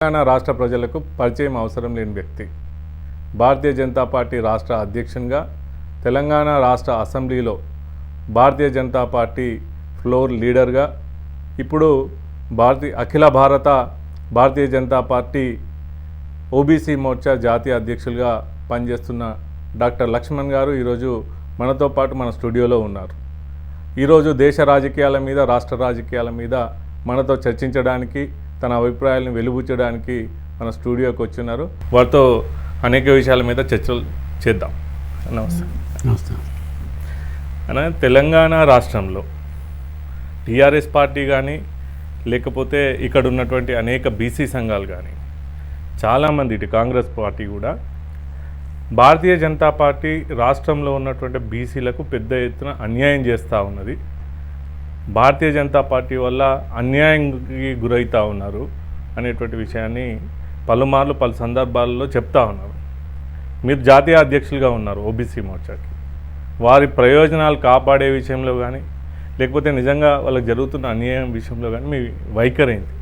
తెలంగాణ రాష్ట్ర ప్రజలకు పరిచయం అవసరం లేని వ్యక్తి. భారతీయ జనతా పార్టీ రాష్ట్ర అధ్యక్షునిగా, తెలంగాణ రాష్ట్ర అసెంబ్లీలో భారతీయ జనతా పార్టీ ఫ్లోర్ లీడర్గా, ఇప్పుడు అఖిల భారత భారతీయ జనతా పార్టీ ఓబీసీ మోర్చా జాతీయ అధ్యక్షులుగా పనిచేస్తున్న డాక్టర్ లక్ష్మణ్ గారు ఈరోజు మనతో పాటు మన స్టూడియోలో ఉన్నారు. ఈరోజు దేశ రాజకీయాల మీద, రాష్ట్ర రాజకీయాల మీద మనతో చర్చించడానికి, తన అభిప్రాయాలను వెలుబుచ్చడానికి మన స్టూడియోకి వచ్చినారు. వారితో అనేక విషయాల మీద చర్చలు చేద్దాం. నమస్తే. తెలంగాణ రాష్ట్రంలో టీఆర్ఎస్ పార్టీ కానీ, లేకపోతే ఇక్కడ ఉన్నటువంటి అనేక బీసీ సంఘాలు కానీ, చాలామంది ఇటు కాంగ్రెస్ పార్టీ కూడా భారతీయ జనతా పార్టీ రాష్ట్రంలో ఉన్నటువంటి బీసీలకు పెద్ద ఎత్తున అన్యాయం చేస్తూ ఉన్నది, భారతీయ జనతా పార్టీ వల్ల అన్యాయంకి గురవుతూ ఉన్నారు అనేటువంటి విషయాన్ని పలుమార్లు పలు సందర్భాల్లో చెప్తా ఉన్నారు. మీరు జాతీయ అధ్యక్షులుగా ఉన్నారు ఓబీసీ మోర్చాకి. వారి ప్రయోజనాలు కాపాడే విషయంలో కానీ, లేకపోతే నిజంగా వాళ్ళకి జరుగుతున్న అన్యాయం విషయంలో కానీ మీ వైఖరి ఏంటి?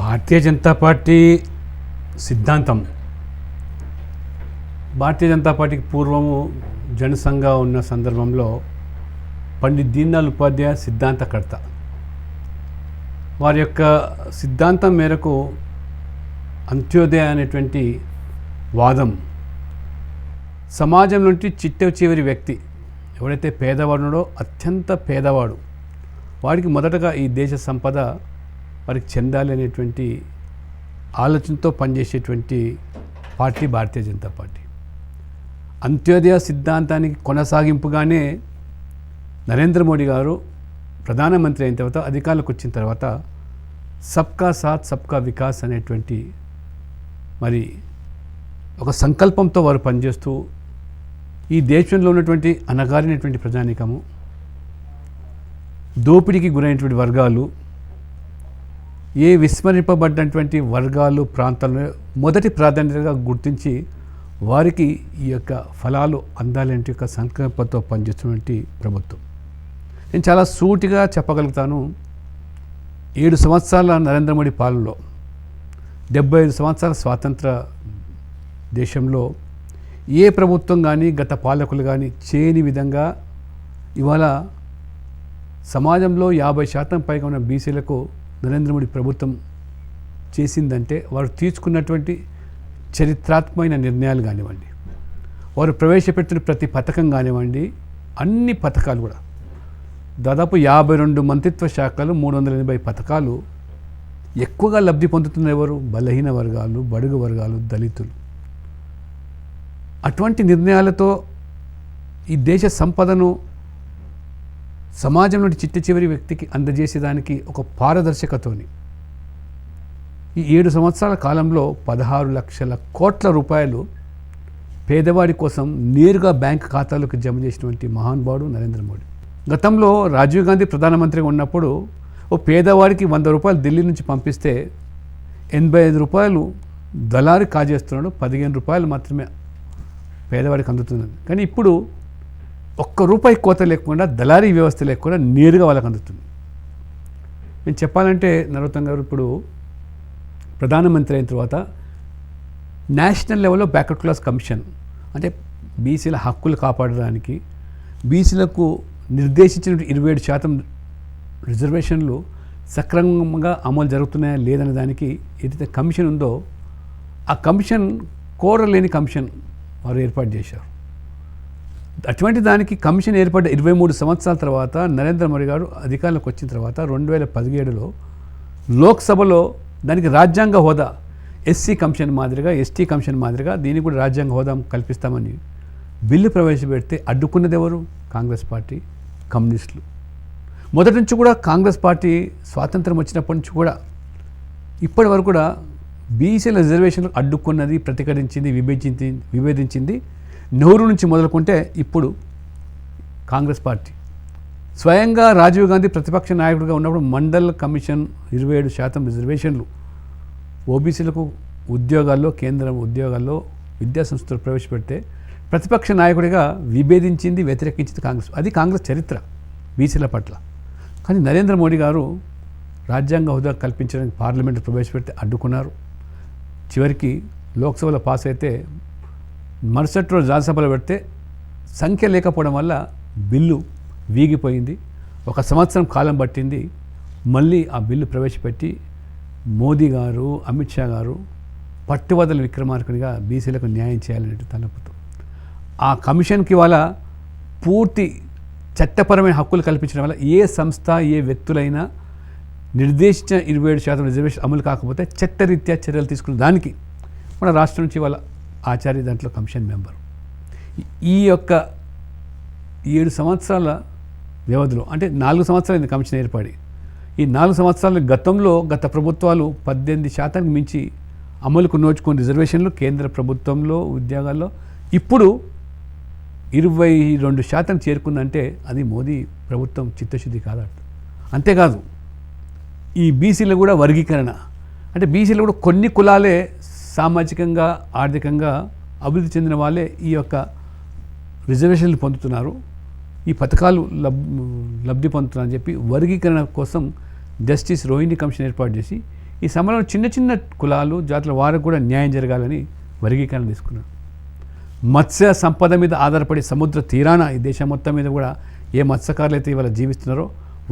భారతీయ జనతా పార్టీ సిద్ధాంతం, భారతీయ జనతా పార్టీకి పూర్వము జనసంఘ ఉన్న సందర్భంలో పండిత్ దీన్ దయాళ్ ఉపాధ్యాయ సిద్ధాంతకర్త. వారి యొక్క సిద్ధాంతం మేరకు అంత్యోదయ అనేటువంటి వాదం, సమాజం నుండి చిట్ట చివరి వ్యక్తి ఎవరైతే పేదవాడునో, అత్యంత పేదవాడు, వాడికి మొదటగా ఈ దేశ సంపద వారికి చెందాలి అనేటువంటి ఆలోచనతో పనిచేసేటువంటి పార్టీ భారతీయ జనతా పార్టీ. అంత్యోదయ సిద్ధాంతానికి కొనసాగింపుగానే నరేంద్ర మోడీ గారు ప్రధానమంత్రి అయిన తర్వాత, అధికారంలోకి వచ్చిన తర్వాత సబ్కా సాత్ సబ్కా వికాస్ అనేటువంటి మరి ఒక సంకల్పంతో వారు పనిచేస్తూ ఈ దేశంలో ఉన్నటువంటి అణగారినటువంటి ప్రజానీకము, దోపిడీకి గురైనటువంటి వర్గాలు, ఏ విస్మరింపబడినటువంటి వర్గాలు, ప్రాంతాలను మొదటి ప్రాధాన్యతగా గుర్తించి వారికి ఈ యొక్క ఫలాలు అందాలంటే యొక్క సంకల్పంతో పనిచేస్తున్నటువంటి ప్రభుత్వం. నేను చాలా సూటిగా చెప్పగలుగుతాను, 7 సంవత్సరాల నరేంద్ర మోడీ పాలనలో, 75 సంవత్సరాల స్వాతంత్ర దేశంలో ఏ ప్రభుత్వం కానీ, గత పాలకులు కానీ చేయని విధంగా ఇవాళ సమాజంలో 50% పైగా ఉన్న బీసీలకు నరేంద్ర మోడీ ప్రభుత్వం చేసిందంటే వారు తీసుకున్నటువంటి చరిత్రాత్మకమైన నిర్ణయాలు కానివ్వండి, వారు ప్రవేశపెట్టిన ప్రతి పథకం కానివ్వండి, అన్ని పథకాలు కూడా దాదాపు 52 మంత్రిత్వ శాఖలు, 380 పథకాలు ఎక్కువగా లబ్ధి పొందుతున్న ఎవరు? బలహీన వర్గాలు, బడుగు వర్గాలు, దళితులు. అటువంటి నిర్ణయాలతో ఈ దేశ సంపదను సమాజం నుండి చిట్ట చివరి వ్యక్తికి అందజేసేదానికి ఒక పారదర్శకతోని ఈ 7 సంవత్సరాల కాలంలో 16 లక్షల కోట్ల రూపాయలు పేదవాడి కోసం నేరుగా బ్యాంక్ ఖాతాలకు జమ చేసినటువంటి మహానుభావుడు నరేంద్ర మోడీ. గతంలో రాజీవ్ గాంధీ ప్రధానమంత్రిగా ఉన్నప్పుడు ఓ పేదవాడికి 100 రూపాయలు ఢిల్లీ నుంచి పంపిస్తే 85 రూపాయలు దళారి కాజేస్తున్నాడు, 15 రూపాయలు మాత్రమే పేదవాడికి అందుతున్నది. కానీ ఇప్పుడు ₹1 కోత లేకుండా, దళారీ వ్యవస్థ లేకుండా నేరుగా వాళ్ళకి అందుతుంది. నేను చెప్పాలంటే నరోత్తమ్ గారు ఇప్పుడు ప్రధానమంత్రి అయిన తర్వాత నేషనల్ లెవెల్లో బ్యాక్వర్డ్ క్లాస్ కమిషన్, అంటే బీసీల హక్కులు కాపాడడానికి, బీసీలకు నిర్దేశించిన 27% రిజర్వేషన్లు సక్రమంగా అమలు జరుగుతున్నాయా లేదనే దానికి ఏదైతే కమిషన్ ఉందో, ఆ కమిషన్ కోరలేని కమిషన్ వారు ఏర్పాటు చేశారు. అటువంటి దానికి కమిషన్ ఏర్పడ్డ 23 సంవత్సరాల తర్వాత నరేంద్ర మోడీ గారు అధికారంలోకి వచ్చిన తర్వాత 2017లో లోక్సభలో దానికి రాజ్యాంగ హోదా, ఎస్సీ కమిషన్ మాదిరిగా, ఎస్టీ కమిషన్ మాదిరిగా దీనికి కూడా రాజ్యాంగ హోదా కల్పిస్తామని బిల్లు ప్రవేశపెడితే అడ్డుకున్నది ఎవరు? కాంగ్రెస్ పార్టీ, కమ్యూనిస్టులు. మొదటి నుంచి కూడా కాంగ్రెస్ పార్టీ స్వాతంత్రం వచ్చినప్పటి నుంచి కూడా ఇప్పటి వరకు కూడా బీసీల రిజర్వేషన్లు అడ్డుకున్నది, ప్రతిఘటించింది, విభేదించింది నెహ్రూ నుంచి మొదలుకుంటే ఇప్పుడు కాంగ్రెస్ పార్టీ. స్వయంగా రాజీవ్ గాంధీ ప్రతిపక్ష నాయకుడిగా ఉన్నప్పుడు మండల్ కమిషన్ 27% రిజర్వేషన్లు ఓబీసీలకు ఉద్యోగాల్లో, కేంద్ర ఉద్యోగాల్లో, విద్యాసంస్థలు ప్రవేశపెడితే ప్రతిపక్ష నాయకుడిగా విభేదించింది, వ్యతిరేకించింది కాంగ్రెస్. అది కాంగ్రెస్ చరిత్ర బీసీల పట్ల. కానీ నరేంద్ర మోడీ గారు రాజ్యాంగ హోదా కల్పించడానికి పార్లమెంటు ప్రవేశపెడితే అడ్డుకున్నారు. చివరికి లోక్సభలో పాస్ అయితే మరుసటి రోజు రాజ్యసభలో పెడితే సంఖ్య లేకపోవడం వల్ల బిల్లు వీగిపోయింది. 1 సంవత్సరం కాలం పట్టింది. మళ్ళీ ఆ బిల్లు ప్రవేశపెట్టి మోదీ గారు, అమిత్ షా గారు పట్టువదల విక్రమార్కునిగా బీసీలకు న్యాయం చేయాలనేది తలపుతూ ఆ కమిషన్కి వాళ్ళ పూర్తి చట్టపరమైన హక్కులు కల్పించడం వల్ల ఏ సంస్థ, ఏ వ్యక్తులైనా నిర్దేశించిన 27% రిజర్వేషన్ అమలు కాకపోతే చట్టరీత్యా చర్యలు తీసుకున్న దానికి మన రాష్ట్రం నుంచి వాళ్ళ ఆచార్య దాంట్లో కమిషన్ మెంబర్. ఈ యొక్క 7 సంవత్సరాల వ్యవధిలో అంటే 4 సంవత్సరాలు కమిషన్ ఏర్పడి ఈ 4 సంవత్సరాల గతంలో గత ప్రభుత్వాలు 18% మించి అమలుకు నోచుకున్న రిజర్వేషన్లు కేంద్ర ప్రభుత్వంలో ఉద్యోగాల్లో ఇప్పుడు 22% చేరుకుందంటే అది మోదీ ప్రభుత్వం చిత్తశుద్ధి కాదు. అంతేకాదు ఈ బీసీలు కూడా వర్గీకరణ అంటే బీసీలు కూడా కొన్ని కులాలే సామాజికంగా ఆర్థికంగా అభివృద్ధి చెందిన వాళ్ళే ఈ యొక్క రిజర్వేషన్లు పొందుతున్నారు, ఈ పథకాలు లబ్ధి పొందుతున్నారని చెప్పి వర్గీకరణ కోసం జస్టిస్ రోహిణి కమిషన్ ఏర్పాటు చేసి ఈ సమయంలో చిన్న చిన్న కులాలు జాతుల వారికి కూడా న్యాయం జరగాలని వర్గీకరణ తీసుకున్నారు. మత్స్య సంపద మీద ఆధారపడి సముద్ర తీరాన ఈ దేశం మొత్తం మీద కూడా ఏ మత్స్యకారులు అయితే ఇవాళ జీవిస్తున్నారో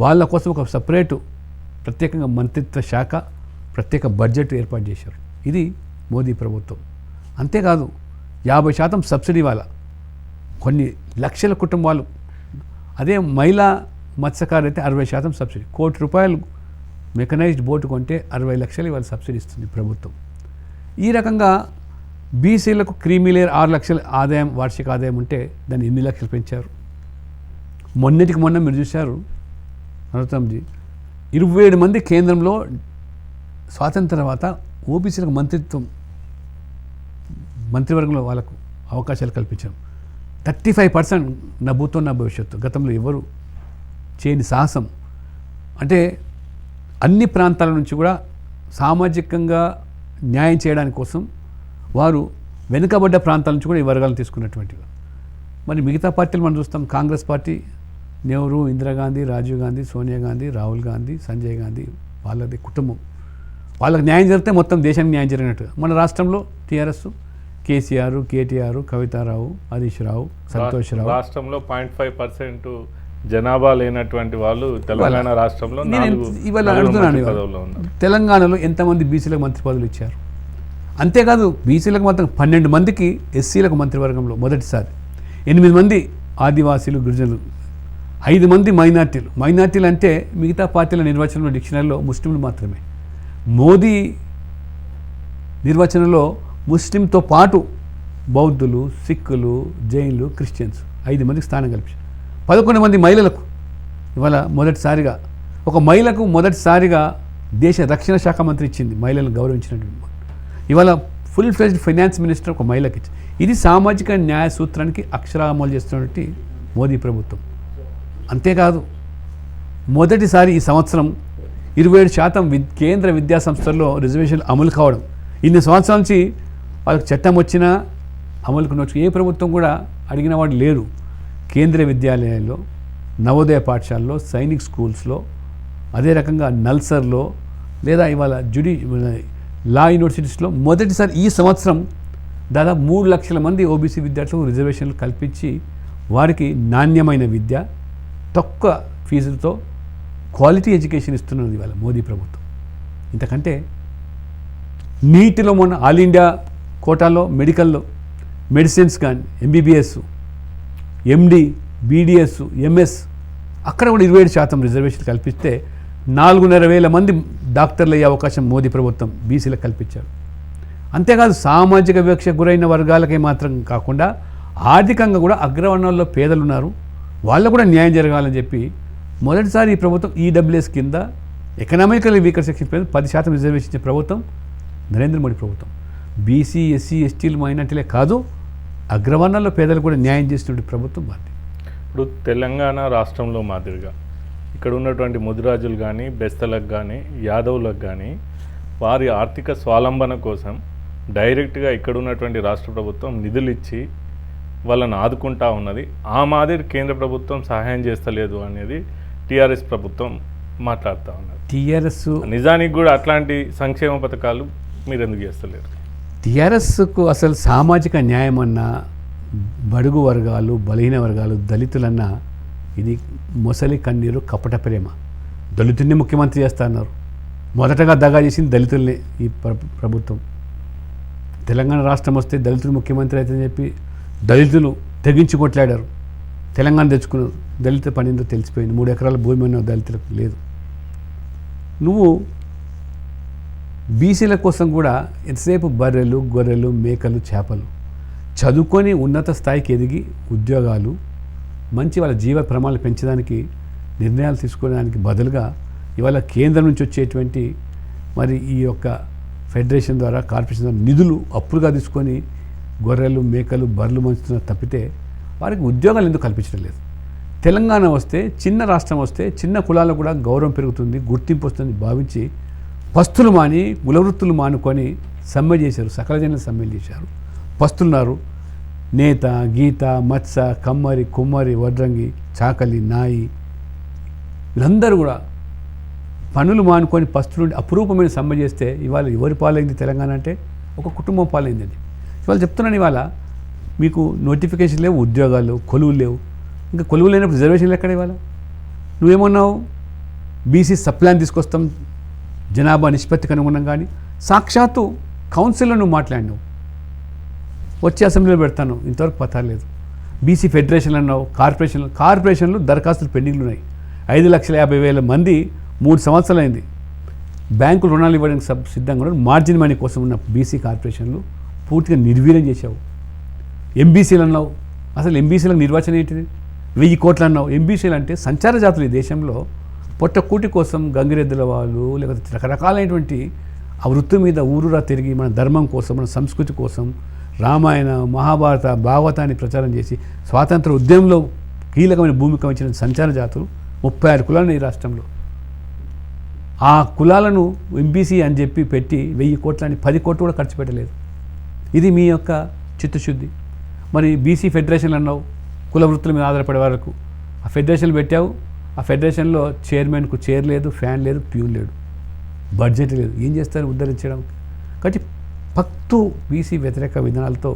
వాళ్ళ కోసం ఒక సపరేటు ప్రత్యేకంగా మంత్రిత్వ శాఖ, ప్రత్యేక బడ్జెట్ ఏర్పాటు చేశారు. ఇది మోదీ ప్రభుత్వం. అంతేకాదు 50% సబ్సిడీ వాళ్ళ కొన్ని లక్షల కుటుంబాలు, అదే మహిళా మత్స్యకారు అయితే 60% సబ్సిడీ. ₹1,00,00,000 మెకనైజ్డ్ బోటు కొంటే 60 లక్షలు ఇవాళ సబ్సిడీ ఇస్తుంది ప్రభుత్వం. ఈ రకంగా బీసీలకు క్రీమీ లేయర్ 6 లక్షల ఆదాయం, వార్షిక ఆదాయం ఉంటే దాన్ని 8 లక్షలు పెంచారు. మొన్నటికి మొన్న మీరు చూశారు నరోత్తమ్జీ 27 మంది కేంద్రంలో స్వాతంత్ర తర్వాత ఓబీసీలకు మంత్రివర్గంలో వాళ్ళకు అవకాశాలు కల్పించాం. 35% నా భూతో నా భవిష్యత్తు. గతంలో ఎవరు చేయని సాహసం. అంటే అన్ని ప్రాంతాల నుంచి కూడా సామాజికంగా న్యాయం చేయడానికి కోసం వారు వెనుకబడ్డ ప్రాంతాల నుంచి కూడా ఈ వర్గాలను తీసుకున్నటువంటివి. మరి మిగతా పార్టీలు మనం చూస్తాం. కాంగ్రెస్ పార్టీ నెహ్రూ, ఇందిరాగాంధీ, రాజీవ్ గాంధీ, సోనియా గాంధీ, రాహుల్ గాంధీ, సంజయ్ గాంధీ వాళ్ళది కుటుంబం. వాళ్ళకి న్యాయం జరిగితే మొత్తం దేశానికి న్యాయం జరిగినట్టుగా. మన రాష్ట్రంలో టీఆర్ఎస్ కేసీఆర్, కేటీఆర్, కవితారావు, హరీష్ రావు, సంతోష్ రావు. రాష్ట్రంలో 0.5% జనాభా లేనటువంటి వాళ్ళు తెలంగాణ రాష్ట్రంలో ఇవాళ అడుగుతున్నాను, తెలంగాణలో ఎంతమంది బీసీలకు మంత్రి పదవులు ఇచ్చారు? అంతేకాదు బీసీలకు మాత్రం 12 మందికి, ఎస్సీలకు మంత్రివర్గంలో మొదటిసారి 8 మంది ఆదివాసీలు, గిరిజనులు, 5 మంది మైనార్టీలు. మైనార్టీలు అంటే మిగతా పార్టీల నిర్వచనంలో డిక్షనరీలో ముస్లింలు మాత్రమే. మోదీ నిర్వచనంలో ముస్లింతో పాటు బౌద్ధులు, సిక్కులు, జైన్లు, క్రిస్టియన్స్ 5 మందికి స్థానం కల్పించారు. 11 మంది మహిళలకు ఇవాళ మొదటిసారిగా ఒక మహిళకు మొదటిసారిగా దేశ రక్షణ శాఖ మంత్రి ఇచ్చింది, మహిళలను గౌరవించినటువంటి. ఇవాళ ఫుల్ ఫ్లెజ్డ్ ఫైనాన్స్ మినిస్టర్ ఒక మహిళకి ఇచ్చింది. ఇది సామాజిక న్యాయ సూత్రానికి అక్షరాలు అమలు చేస్తున్నటువంటి మోదీ ప్రభుత్వం. అంతేకాదు మొదటిసారి ఈ సంవత్సరం 27% కేంద్ర విద్యా సంస్థల్లో రిజర్వేషన్లు అమలు కావడం. ఇన్ని సంవత్సరాల నుంచి వాళ్ళకి చట్టం వచ్చినా అమలుకు నోచు ఏ ప్రభుత్వం కూడా అడిగిన వాడు లేరు. కేంద్రీయ విద్యాలయాల్లో, నవోదయ పాఠశాలలో, సైనిక్ స్కూల్స్లో, అదే రకంగా నల్సర్లో లేదా ఇవాళ లా యూనివర్సిటీస్లో మొదటిసారి ఈ సంవత్సరం దాదాపు 3 లక్షల మంది ఓబీసీ విద్యార్థులకు రిజర్వేషన్లు కల్పించి వారికి నాణ్యమైన విద్య, తక్కువ ఫీజులతో క్వాలిటీ ఎడ్యుకేషన్ ఇస్తున్నది ఇవాళ మోదీ ప్రభుత్వం. ఇంతకంటే నీటిలో మొన్న ఆల్ ఇండియా కోటాలో మెడికల్లో మెడిసిన్స్ కానీ ఎంబీబీఎస్, ఎండి, బీడీఎస్, ఎంఎస్ అక్కడ కూడా 27% రిజర్వేషన్ కల్పిస్తే 4,500 మంది డాక్టర్లు అయ్యే అవకాశం మోదీ ప్రభుత్వం బీసీలకు కల్పించారు. అంతేకాదు సామాజిక వివక్షకు గురైన వర్గాలకే మాత్రం కాకుండా ఆర్థికంగా కూడా అగ్రవర్ణాల్లో పేదలు ఉన్నారు, వాళ్ళు కూడా న్యాయం జరగాలని చెప్పి మొదటిసారి ఈ ప్రభుత్వం ఈడబ్ల్యూఎస్ కింద ఎకనామికల్ వీకర్ సెక్షన్ 10% రిజర్వేషన్ ఇచ్చే ప్రభుత్వం నరేంద్ర మోడీ ప్రభుత్వం. బీసీ, ఎస్సీ, ఎస్టీలు, మైనార్టీలే కాదు అగ్రవర్ణాల్లో పేదలు కూడా న్యాయం చేస్తున్న ప్రభుత్వం పార్టీ. ఇప్పుడు తెలంగాణ రాష్ట్రంలో మాదిరిగా ఇక్కడ ఉన్నటువంటి ముదిరాజులు కానీ, బెస్తలకు కానీ, యాదవులకు కానీ వారి ఆర్థిక స్వావలంబన కోసం డైరెక్ట్గా ఇక్కడ ఉన్నటువంటి రాష్ట్ర ప్రభుత్వం నిధులు ఇచ్చి వాళ్ళని ఆదుకుంటా ఉన్నది. ఆ మాదిరి కేంద్ర ప్రభుత్వం సహాయం చేస్తలేదు అనేది టీఆర్ఎస్ ప్రభుత్వం మాట్లాడుతూ ఉన్నారు. టీఆర్ఎస్ నిజానికి కూడా అట్లాంటి సంక్షేమ పథకాలు మీరు ఎందుకు చేస్తలేరు? టీఆర్ఎస్కు అసలు సామాజిక న్యాయం అన్నా, బడుగు వర్గాలు, బలహీన వర్గాలు, దళితులన్నా ఇది మొసలి కన్నీరు కపట ప్రేమ. దళితుల్ని ముఖ్యమంత్రి చేస్తున్నారు. మొదటగా దగా చేసింది దళితుల్ని ఈ ప్రభుత్వం. తెలంగాణ రాష్ట్రం వస్తే దళితులు ముఖ్యమంత్రి అవుతుందని చెప్పి దళితులు తెగించి కొట్లాడారు. తెలంగాణ తెచ్చుకున్నారు. దళిత పనిందో తెలిసిపోయింది. 3 ఎకరాల భూమి ఉన్న దళితులకు లేదు. నువ్వు బీసీల కోసం కూడా ఎంతసేపు బర్రెలు, గొర్రెలు, మేకలు, చేపలు చదువుకొని ఉన్నత స్థాయికి ఎదిగి ఉద్యోగాలు మంచి వాళ్ళ జీవ ప్రమాణాలు పెంచడానికి నిర్ణయాలు తీసుకోవడానికి బదులుగా ఇవాళ కేంద్రం నుంచి వచ్చేటువంటి మరి ఈ యొక్క ఫెడరేషన్ ద్వారా, కార్పొరేషన్ ద్వారా నిధులు అప్పులుగా తీసుకొని గొర్రెలు, మేకలు, బర్రెలు మంచుతున్న తప్పితే వారికి ఉద్యోగాలు ఎందుకు కల్పించడం లేదు? తెలంగాణ వస్తే, చిన్న రాష్ట్రం వస్తే చిన్న కులాలకు కూడా గౌరవం పెరుగుతుంది, గుర్తింపు వస్తుంది భావించి పస్తులు మాని, కులవృత్తులు మానుకొని సమ్మె చేశారు. సకల జనులు సమ్మెలు చేశారు. పస్తులున్నారు. నేత, గీత, మత్స, కమ్మరి, కుమ్మరి, వడ్రంగి, చాకలి, నాయి వీళ్ళందరూ కూడా పనులు మానుకొని పస్తులుండి అపురూపమైన సమ్మె చేస్తే ఇవాళ ఎవరి పాలైంది తెలంగాణ అంటే? ఒక కుటుంబం పాలైంది అది. ఇవాళ చెప్తున్నాను, ఇవాళ మీకు నోటిఫికేషన్ లేవు, ఉద్యోగాలు లేవు, కొలువులు లేవు. ఇంకా కొలువులు లేనప్పుడు రిజర్వేషన్లు ఎక్కడ? ఇవాళ నువ్వేమన్నావు? బీసీ సప్లాన్ తీసుకొస్తాం జనాభా నిష్పత్తికి అనుగుణంగా. కానీ సాక్షాత్తు కౌన్సిల్లో నువ్వు మాట్లాడినావు, వచ్చే అసెంబ్లీలో పెడతాను, ఇంతవరకు పతాలేదు. బీసీ ఫెడరేషన్ అన్నావు, కార్పొరేషన్లు దరఖాస్తులు పెండింగ్లు ఉన్నాయి. 5,50,000 మంది 3 సంవత్సరాలు అయింది. బ్యాంకులు రుణాలు ఇవ్వడానికి సిద్ధంగా ఉన్నారు. మార్జిన్ మనీ కోసం ఉన్న బీసీ కార్పొరేషన్లు పూర్తిగా నిర్వీర్యం చేశావు. ఎంబీసీలు అన్నావు, అసలు ఎంబీసీలకు నిర్వచనం ఏంటిది? 1000 కోట్లు అన్నావు. ఎంబీసీలు అంటే సంచార జాతులు ఈ దేశంలో పొట్టకూటి కోసం గంగిరెద్దుల వాళ్ళు, లేకపోతే రకరకాలైనటువంటి ఆ వృత్తి మీద ఊరురా తిరిగి మన ధర్మం కోసం, మన సంస్కృతి కోసం రామాయణ, మహాభారత, భాగవతాన్ని ప్రచారం చేసి స్వాతంత్ర ఉద్యమంలో కీలకమైన భూమిక వహించిన సంచార జాతులు 36 కులాలు ఈ రాష్ట్రంలో. ఆ కులాలను ఎంబీసీ అని చెప్పి పెట్టి 1000 కోట్లని 10 కోట్లు కూడా ఖర్చు పెట్టలేదు. ఇది మీ యొక్క చిత్తశుద్ధి. మరి బీసీ ఫెడరేషన్లు అన్నావు, కుల వృత్తుల మీద ఆధారపడే వరకు ఆ ఫెడరేషన్లు పెట్టావు. ఆ ఫెడరేషన్లో చైర్మన్కు చైర్ లేదు, ఫ్యాన్ లేదు, ప్యూన్ లేడు, బడ్జెట్ లేదు. ఏం చేస్తారు ఉద్ధరించడం? కాబట్టి పక్తు బీసీ వ్యతిరేక విధానాలతో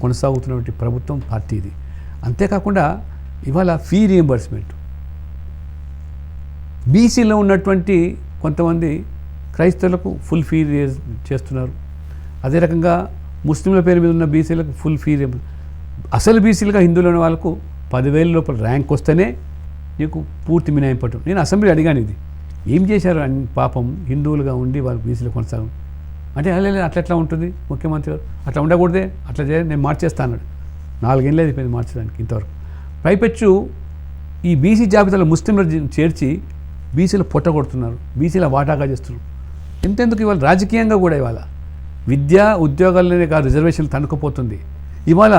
కొనసాగుతున్నటువంటి ప్రభుత్వం, పార్టీ ఇది. అంతేకాకుండా ఇవాళ ఫీ రియంబర్స్మెంట్, బీసీలో ఉన్నటువంటి కొంతమంది క్రైస్తవులకు ఫుల్ ఫీ చేస్తున్నారు. అదే రకంగా ముస్లింల పేరు మీద ఉన్న బీసీలకు ఫుల్ ఫీ అసలు బీసీలుగా హిందువులు ఉన్న వాళ్ళకు 10,000 లోపల ర్యాంక్ వస్తేనే నీకు పూర్తి మినహాయింపటం. నేను అసెంబ్లీ అడిగాను, ఇది ఏం చేశారు అని. పాపం హిందువులుగా ఉండి వాళ్ళు బీసీలు కొనసాగం అంటే అట్లా ఉంటుంది ముఖ్యమంత్రి గారు, అట్లా ఉండకూడదే, అట్లా చేయాలి, నేను మార్చేస్తా అన్నాడు. 4 ఏళ్ళు అయిపోయింది మార్చడానికి ఇంతవరకు. పైపెచ్చు ఈ బీసీ జాబితాలో ముస్లింలు చేర్చి బీసీలు పొట్టగొడుతున్నారు, బీసీల వాటాగా చేస్తున్నారు. ఎంతెందుకు ఇవాళ రాజకీయంగా కూడా ఇవాళ విద్యా ఉద్యోగాలనే కాదు రిజర్వేషన్లు తనుకుపోతుంది. ఇవాళ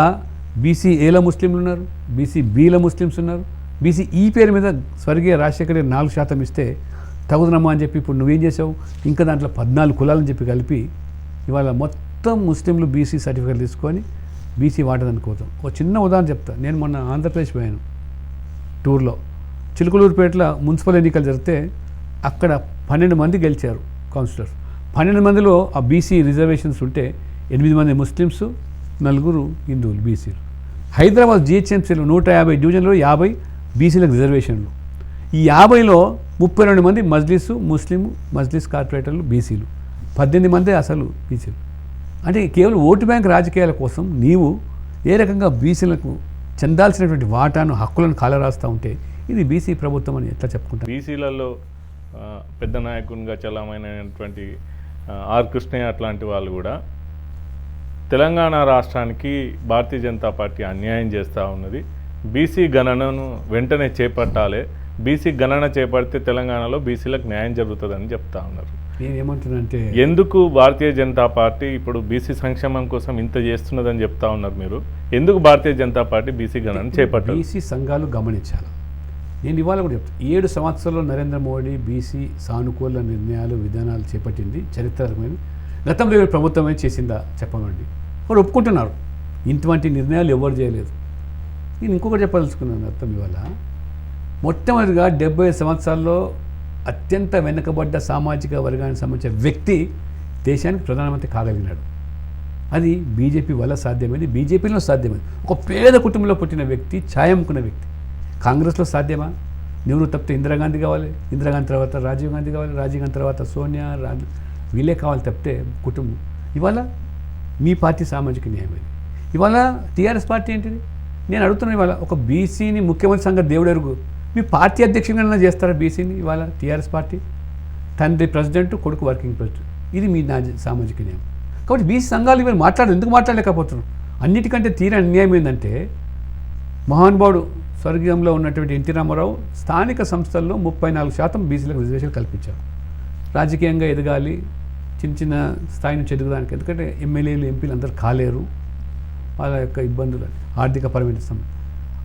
బీసీ ఏల ముస్లింలు ఉన్నారు, బీసీ బీల ముస్లిమ్స్ ఉన్నారు. బీసీ ఈ పేరు మీద స్వర్గీయ రాజశేఖర్ 4% ఇస్తే తగుదనమ్మా అని చెప్పి ఇప్పుడు నువ్వేం చేసావు? ఇంకా దాంట్లో 14 కులాలని చెప్పి కలిపి ఇవాళ మొత్తం ముస్లింలు బీసీ సర్టిఫికేట్ తీసుకొని బీసీ వాటదనుకోతాం. ఒక చిన్న ఉదాహరణ చెప్తా. నేను మొన్న ఆంధ్రప్రదేశ్ పోయాను టూర్లో. చిలుకలూరుపేటలో మున్సిపల్ ఎన్నికలు జరిగితే అక్కడ 12 మంది గెలిచారు కౌన్సిలర్స్. 12 మందిలో ఆ బీసీ రిజర్వేషన్స్ ఉంటే 8 మంది ముస్లిమ్స్, 4 హిందువులు బీసీలు. హైదరాబాద్ జిహెచ్ఎంసీలో 150 డివిజన్లో 50 బీసీలకు రిజర్వేషన్లు. ఈ 50లో 32 మంది ముస్లిం మజ్లిస్ కార్పొరేటర్లు బీసీలు, 18 మంది అసలు బీసీలు. అంటే కేవలం ఓటు బ్యాంక్ రాజకీయాల కోసం నీవు ఏ రకంగా బీసీలకు చెందాల్సినటువంటి వాటాను, హక్కులను కాలరాస్తూ ఉంటే ఇది బీసీ ప్రభుత్వం అని ఎట్లా చెప్పుకుంటారు? బీసీలలో పెద్ద నాయకునిగా చలామైనటువంటి ఆర్ కృష్ణయ్య అట్లాంటి వాళ్ళు కూడా తెలంగాణ రాష్ట్రానికి భారతీయ జనతా పార్టీ అన్యాయం చేస్తూ ఉన్నది, బీసీ గణనను వెంటనే చేపట్టాలి, బీసీ గణన చేపడితే తెలంగాణలో బీసీలకు న్యాయం జరుగుతుందని చెప్తా ఉన్నారు. నేనేమంటున్నానంటే, ఎందుకు భారతీయ జనతా పార్టీ ఇప్పుడు బీసీ సంక్షేమం కోసం ఇంత చేస్తున్నదని చెప్తా ఉన్నారు మీరు? ఎందుకు భారతీయ జనతా పార్టీ బీసీ గణన చేపట్టాలి? బీసీ సంఘాలు గమనించాలి. నేను ఇవాళ కూడా చెప్తాను, 7 సంవత్సరాల్లో నరేంద్ర మోడీ బీసీ సానుకూల నిర్ణయాలు, విధానాలు చేపట్టింది చరిత్రమైన. గతంలో ప్రభుత్వమే చేసిందా చెప్పమండి? వారు ఒప్పుకుంటున్నారు ఇటువంటి నిర్ణయాలు ఎవరు చేయలేదు. నేను ఇంకొకటి చెప్పదలుచుకున్నాను. అర్థం ఇవాళ మొట్టమొదటిగా 70 సంవత్సరాల్లో అత్యంత వెనుకబడ్డ సామాజిక వర్గానికి సంబంధించిన వ్యక్తి దేశానికి ప్రధానమంత్రి కాగలిగినాడు. అది బీజేపీ వల్ల సాధ్యమైంది, బీజేపీలో సాధ్యమైంది. ఒక పేద కుటుంబంలో పుట్టిన వ్యక్తి, ఛాయ అమ్ముకున్న వ్యక్తి. కాంగ్రెస్లో సాధ్యమా? నెహ్రూ తప్పితే ఇందిరాగాంధీ కావాలి, ఇందిరాగాంధీ తర్వాత రాజీవ్ గాంధీ కావాలి, రాజీవ్ గాంధీ తర్వాత సోనియా, వీళ్ళే కావాలి తప్పితే కుటుంబం. ఇవాళ మీ పార్టీ సామాజిక న్యాయమైంది. ఇవాళ టీఆర్ఎస్ పార్టీ ఏంటిది? నేను అడుగుతున్నాను, ఇవాళ ఒక బీసీని ముఖ్యమంత్రి సంఘ దేవుడు ఎరుగు, మీ పార్టీ అధ్యక్షునిగా చేస్తారా బీసీని? ఇవాళ టీఆర్ఎస్ పార్టీ తండ్రి ప్రెసిడెంట్, కొడుకు వర్కింగ్ ప్రెసిడెంట్. ఇది మీ సామాజిక న్యాయం. కాబట్టి బీసీ సంఘాలు ఇవన్నీ ఎందుకు మాట్లాడలేకపోతున్నారు? అన్నిటికంటే తీరా అన్యాయం ఏంటంటే, మహానుభావుడు స్వర్గీయంలో ఉన్నటువంటి ఎన్టీ రామారావు స్థానిక సంస్థల్లో 34% బీసీలకు రిజర్వేషన్ కల్పించారు. రాజకీయంగా ఎదగాలి, చిన్న చిన్న స్థాయి నుంచి ఎదగడానికి, ఎందుకంటే ఎమ్మెల్యేలు ఎంపీలు అందరూ కాలేరు, వాళ్ళ యొక్క ఇబ్బందులు, ఆర్థికపరమైన సమస్య.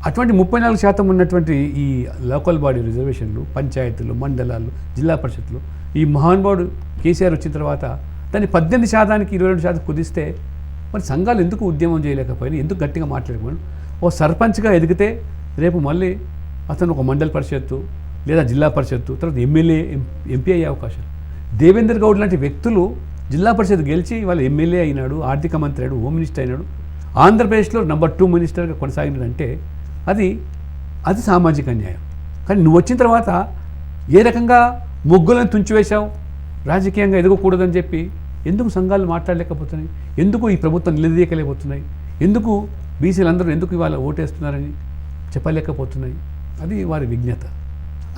అటువంటి 34% ఉన్నటువంటి ఈ లోకల్ బాడీ రిజర్వేషన్లు, పంచాయతీలు, మండలాలు, జిల్లా పరిషత్లు, ఈ మహానుభావుడు కేసీఆర్ వచ్చిన తర్వాత దాన్ని 18%కి 22% కుదిస్తే మరి సంఘాలు ఎందుకు ఉద్యమం చేయలేకపోయినా, ఎందుకు గట్టిగా మాట్లాడకపోయినా? ఓ సర్పంచ్గా ఎదిగితే రేపు మళ్ళీ అతను ఒక మండల పరిషత్తు లేదా జిల్లా పరిషత్తు, తర్వాత ఎమ్మెల్యే, ఎంపీ అయ్యే అవకాశాలు. దేవేందర్ గౌడ్ లాంటి వ్యక్తులు జిల్లా పరిషత్ గెలిచి వాళ్ళు ఎమ్మెల్యే అయినాడు, ఆర్థిక మంత్రి అయినాడు, హోమ్ మినిస్టర్ అయినాడు, ఆంధ్రప్రదేశ్లో నెంబర్ 2 మినిస్టర్గా కొనసాగినాడంటే అది సామాజిక న్యాయం. కానీ నువ్వు వచ్చిన తర్వాత ఏ రకంగా ముగ్గులను తుంచివేశావు, రాజకీయంగా ఎదగకూడదని చెప్పి ఎందుకు సంఘాలు మాట్లాడలేకపోతున్నాయి? ఎందుకు ఈ ప్రభుత్వం నిలదీయలేకపోతున్నాయి? ఎందుకు బీసీలందరూ ఎందుకు ఇవాళ ఓటేస్తున్నారని చెప్పలేకపోతున్నాయి? అది వారి విజ్ఞత.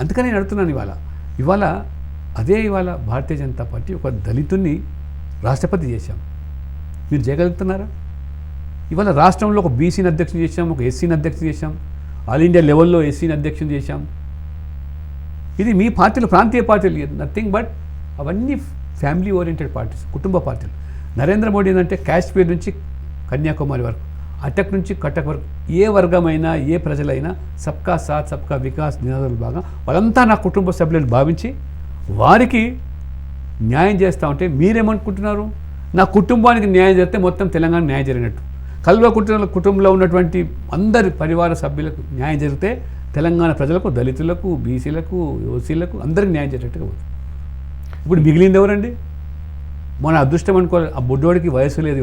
అందుకని నేను అడుగుతున్నాను, ఇవాళ భారతీయ జనతా పార్టీ ఒక దళితుని రాష్ట్రపతి చేశాం. మీరు చేయగలుగుతున్నారా? ఇవాళ రాష్ట్రంలో ఒక బీసీని అధ్యక్షుని చేశాం, ఒక ఎస్సీని అధ్యక్షుని చేశాం, ఆల్ ఇండియా లెవెల్లో ఎస్సీని అధ్యక్షుని చేశాం. ఇది మీ పార్టీలు, ప్రాంతీయ పార్టీలు, నథింగ్ బట్ అవన్నీ ఫ్యామిలీ ఓరియంటెడ్ పార్టీస్, కుటుంబ పార్టీలు. నరేంద్ర మోడీ ఏంటంటే కాశ్మీర్ నుంచి కన్యాకుమారి వరకు, అటక్ నుంచి కటక్ వరకు, ఏ వర్గమైనా, ఏ ప్రజలైనా సబ్కా సాత్ సబ్కా వికాస్ నినాదాలు బాగా వాళ్ళంతా నా కుటుంబ సభ్యులను భావించి వారికి న్యాయం చేస్తూ ఉంటే మీరేమనుకుంటున్నారు? నా కుటుంబానికి న్యాయం చేస్తే మొత్తం తెలంగాణ న్యాయం జరిగినట్టు. కల్వ కుటుంబంలో ఉన్నటువంటి అందరి పరివార సభ్యులకు న్యాయం జరిగితే తెలంగాణ ప్రజలకు, దళితులకు, బీసీలకు, ఓసీలకు అందరికీ న్యాయం చేసేట్టుగా పోతుంది. ఇప్పుడు మిగిలింది ఎవరండి? మన అదృష్టం అనుకోవాలి, ఆ బుడ్డోడికి వయసు లేదు.